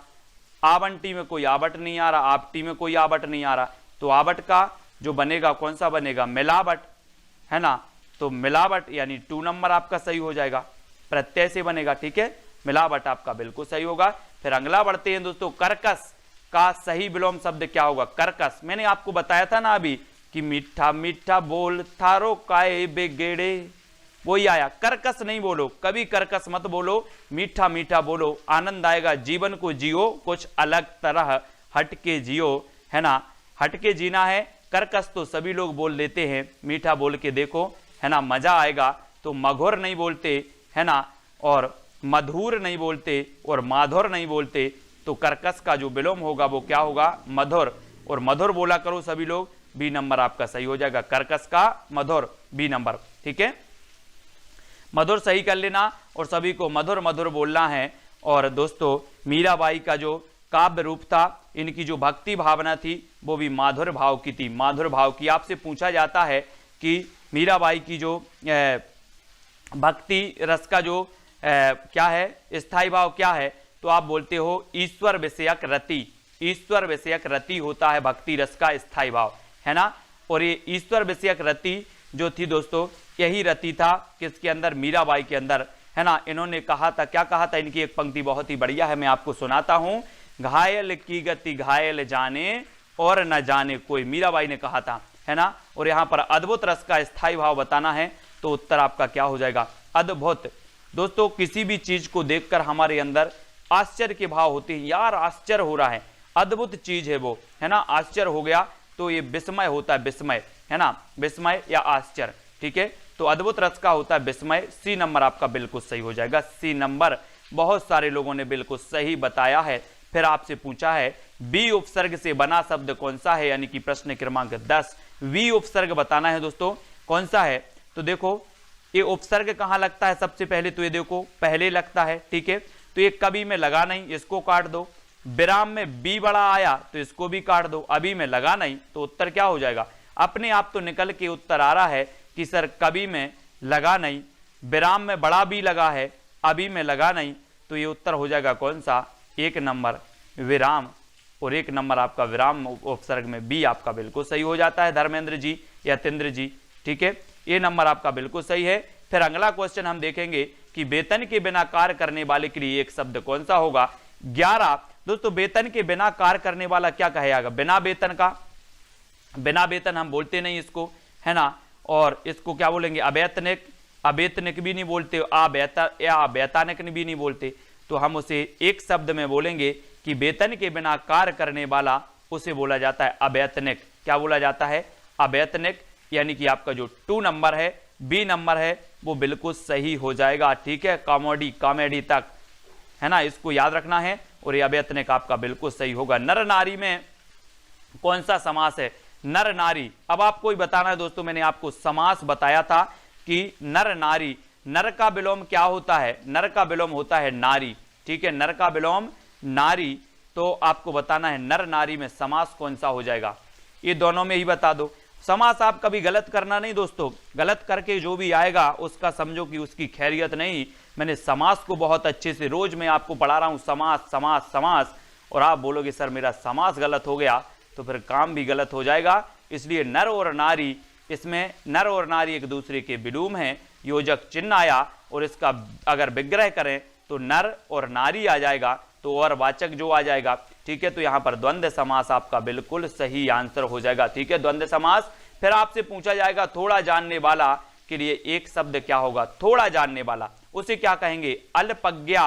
आवंटी में कोई आवट नहीं आ रहा, आवटी में कोई आवट नहीं आ रहा, तो आवट का जो बनेगा कौन सा बनेगा, मिलावट, है ना। तो मिलावट यानी 2 नंबर आपका सही हो जाएगा, प्रत्यय से बनेगा, ठीक है, मिलावट आपका बिल्कुल सही होगा। फिर अगला बढ़ते हैं दोस्तों, कर्कश का सही विलोम शब्द क्या होगा, कर्कश। मैंने आपको बताया था ना अभी कि मीठा मीठा बोल थारो काय बेगेड़े, वही आया। कर्कश नहीं बोलो, कभी कर्कश मत बोलो, मीठा मीठा बोलो, आनंद आएगा, जीवन को जियो कुछ अलग तरह, हटके जियो, है ना, हटके जीना है। कर्कश तो सभी लोग बोल लेते हैं, मीठा बोल के देखो, है ना, मजा आएगा। तो मधुर नहीं बोलते, है ना, और मधुर नहीं बोलते, और माधुर नहीं बोलते, तो कर्कश का जो विलोम होगा वो क्या होगा, मधुर। और मधुर बोला करो सभी लोग, बी नंबर आपका सही हो जाएगा, कर्कश का मधुर, बी नंबर, ठीक है। मधुर सही कर लेना, और सभी को मधुर मधुर बोलना है। और दोस्तों मीराबाई का जो काव्य रूप था, इनकी जो भक्ति भावना थी वो भी माधुर भाव की थी, माधुर भाव की। आपसे पूछा जाता है कि मीराबाई की जो भक्ति रस का जो क्या है, स्थायी भाव क्या है, तो आप बोलते हो ईश्वर विषयक रति, ईश्वर विषयक रति होता है भक्ति रस का स्थायी भाव, है ना। और ये ईश्वर विषयक रति जो थी दोस्तों, यही रति था किसके अंदर, मीराबाई के अंदर, है ना। इन्होंने कहा था, क्या कहा था, इनकी एक पंक्ति बहुत ही बढ़िया है, मैं आपको सुनाता हूं। घायल की गति घायल जाने और न जाने कोई, मीराबाई ने कहा था, है ना। और यहां पर अद्भुत रस का स्थायी भाव बताना है, तो उत्तर आपका क्या हो जाएगा, अद्भुत। दोस्तों किसी भी चीज को देखकर हमारे अंदर आश्चर्य के भाव होते हैं, यार आश्चर्य हो रहा है, अद्भुत चीज है वो, है ना, आश्चर्य हो गया तो ये विस्मय होता है, विस्मय, है ना, विस्मय या आश्चर्य। ठीक है, तो अद्भुत रस का होता है विस्मय। सी नंबर आपका बिल्कुल सही हो जाएगा, सी नंबर। बहुत सारे लोगों ने बिल्कुल सही बताया है। फिर आपसे पूछा है बी उपसर्ग से बना शब्द कौन सा है, यानी कि प्रश्न क्रमांक 10। वी उपसर्ग बताना है दोस्तों कौन सा है। तो देखो ये उपसर्ग कहां लगता है, सबसे पहले तो ये देखो पहले लगता है। ठीक है, तो ये कभी में लगा नहीं, इसको काट दो। विराम में बी बड़ा आया तो इसको भी काट दो। अभी में लगा नहीं तो उत्तर क्या हो जाएगा, अपने आप तो निकल के उत्तर आ रहा है कि सर कभी में लगा नहीं, विराम में बड़ा बी लगा है, अभी में लगा नहीं, तो ये उत्तर हो जाएगा कौन सा, 1 नंबर विराम। और 1 नंबर आपका विराम उपसर्ग में बी आपका बिल्कुल सही हो जाता है धर्मेंद्र जी या तेंद्र जी। ठीक है, ये नंबर आपका बिल्कुल सही है। फिर अगला क्वेश्चन हम देखेंगे कि वेतन के बिना कार्य करने वाले के लिए एक शब्द कौन सा होगा। 11 दोस्तों, वेतन के बिना कार्य करने वाला क्या कहेगा, बिना वेतन का। बिना वेतन हम बोलते नहीं इसको, है ना, और इसको क्या बोलेंगे, अवैतनिक। अवैतनिक भी नहीं बोलते, अवैतनिक भी नहीं बोलते, तो हम उसे एक शब्द में बोलेंगे कि वेतन के बिना कार्य करने वाला उसे बोला जाता है अवैतनिक। क्या बोला जाता है, अवैतनिक। यानी कि आपका जो 2 नंबर है, बी नंबर है, वो बिल्कुल सही हो जाएगा। ठीक है, कॉमेडी तक, है ना, इसको याद रखना है। और ये अवैतनिक आपका बिल्कुल सही होगा। नर नारी में कौन सा समास है, नर नारी। अब आपको ही बताना है दोस्तों, मैंने आपको समास बताया था कि नर नारी, नर का विलोम क्या होता है, नर का विलोम होता है नारी। ठीक है, नर का विलोम नारी। तो आपको बताना है नर नारी में समास कौन सा हो जाएगा, ये दोनों में ही बता दो। समास आप कभी गलत करना नहीं दोस्तों, गलत करके जो भी आएगा उसका समझो कि उसकी खैरियत नहीं। मैंने समास को बहुत अच्छे से रोज मैं आपको पढ़ा रहा हूं, समास समास समास, और आप बोलोगे सर मेरा समास गलत हो गया, तो फिर काम भी गलत हो जाएगा। इसलिए नर और नारी, इसमें नर और नारी एक दूसरे के विलोम हैं, योजक चिन्ह आया और इसका अगर विग्रह करें तो नर और नारी आ जाएगा, तो और वाचक जो आ जाएगा। ठीक है, तो यहां पर द्वंद्व समास आपका बिल्कुल सही आंसर हो जाएगा। ठीक है, द्वंद्व समास। फिर आपसे पूछा जाएगा थोड़ा जानने वाला के लिए एक शब्द क्या होगा, थोड़ा जानने वाला उसे क्या कहेंगे, अल्पज्ञा,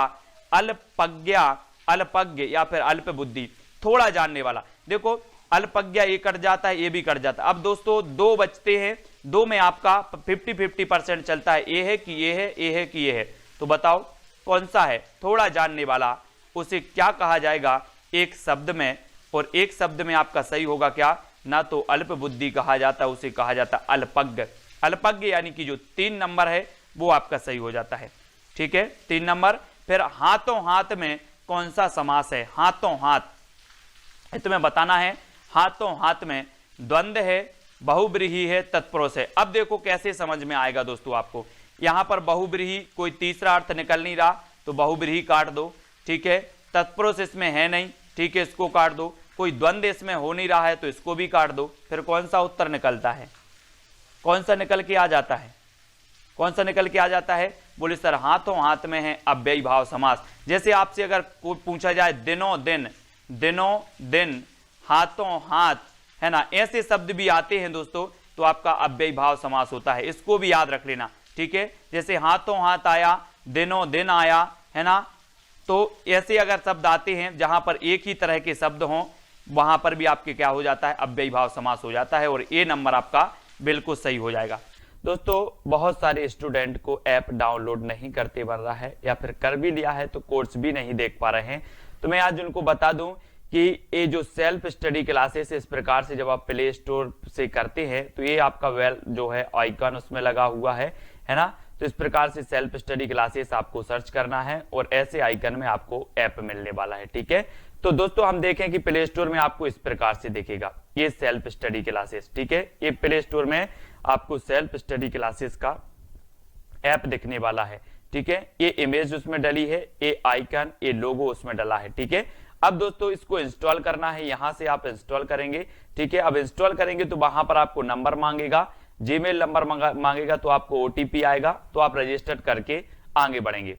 अल्पज्ञा, अल्पज्ञ या फिर अल्प बुद्धि। थोड़ा जानने वाला, देखो अल्पज्ञा ये कट जाता है, ये भी कट जाता है। अब दोस्तों 2 बचते हैं, 2 में आपका 50-50% चलता है, ये है कि ये है, ये है कि ये है, तो बताओ कौन सा है थोड़ा जानने वाला, उसे क्या कहा जाएगा एक शब्द में। और एक शब्द में आपका सही होगा क्या, ना तो अल्प बुद्धि कहा जाता है, उसे कहा जाता है अल्पज्ञ। अल्पज्ञ यानी कि जो 3 नंबर है वो आपका सही हो जाता है। ठीक है, 3 नंबर। फिर हाथों हाथ में कौन सा समास है, हाथों हाथ, तुम्हें बताना है। हाथों हाथ में द्वंद्व है, बहुब्रीहि है, तत्पुरुष है। अब देखो कैसे समझ में आएगा दोस्तों आपको, यहां पर बहुब्रीहि कोई तीसरा अर्थ निकल नहीं रहा तो बहुब्रीहि काट दो। ठीक है, तत्पुरुष इसमें है नहीं, ठीक है, इसको काट दो। कोई द्वंद्व इसमें हो नहीं रहा है तो इसको भी काट दो। फिर कौन सा उत्तर निकलता है, कौन सा निकल के आ जाता है, कौन सा निकल के आ जाता है, बोले सर हाथों हाथ में है अव्ययी भाव समास। जैसे आपसे अगर कोई पूछा जाए दिनों दिन, दिनों दिन, हाथों हाथ, है ना, ऐसे शब्द भी आते हैं दोस्तों, तो आपका अव्ययी भाव समास होता है, इसको भी याद रख लेना। ठीक है, जैसे हाथों हाथ आया, दिनों दिन आया, है ना, तो ऐसे अगर शब्द आते हैं जहां पर एक ही तरह के शब्द हों, वहां पर भी आपके क्या हो जाता है, अव्ययी भाव समास हो जाता है। और ए नंबर आपका बिल्कुल सही हो जाएगा। दोस्तों बहुत सारे स्टूडेंट को ऐप डाउनलोड नहीं करते बन रहा है, या फिर कर भी लिया है तो कोर्स भी नहीं देख पा रहे हैं। तो मैं आज उनको बता दूं कि ये जो सेल्फ स्टडी क्लासेस इस प्रकार से जब आप प्ले स्टोर से करते हैं तो ये आपका वेल जो है आइकन उसमें लगा हुआ है ना, तो इस प्रकार से सेल्फ स्टडी क्लासेस आपको सर्च करना है और ऐसे आइकन में आपको ऐप मिलने वाला है। ठीक है, तो दोस्तों हम देखें कि प्ले स्टोर में आपको इस प्रकार से दिखेगा ये सेल्फ स्टडी क्लासेस। ठीक है, ये प्ले स्टोर में आपको सेल्फ स्टडी क्लासेस का ऐप दिखने वाला है। ठीक है, ये इमेज उसमें डली है, ये आइकन, ये लोगो उसमें डला है। ठीक है, अब दोस्तों इसको इंस्टॉल करना है, यहां से आप इंस्टॉल करेंगे। ठीक है, अब इंस्टॉल करेंगे तो वहां पर आपको नंबर मांगेगा, जीमेल नंबर मांगेगा, तो आपको ओटीपी आएगा, तो आप रजिस्टर करके आगे बढ़ेंगे।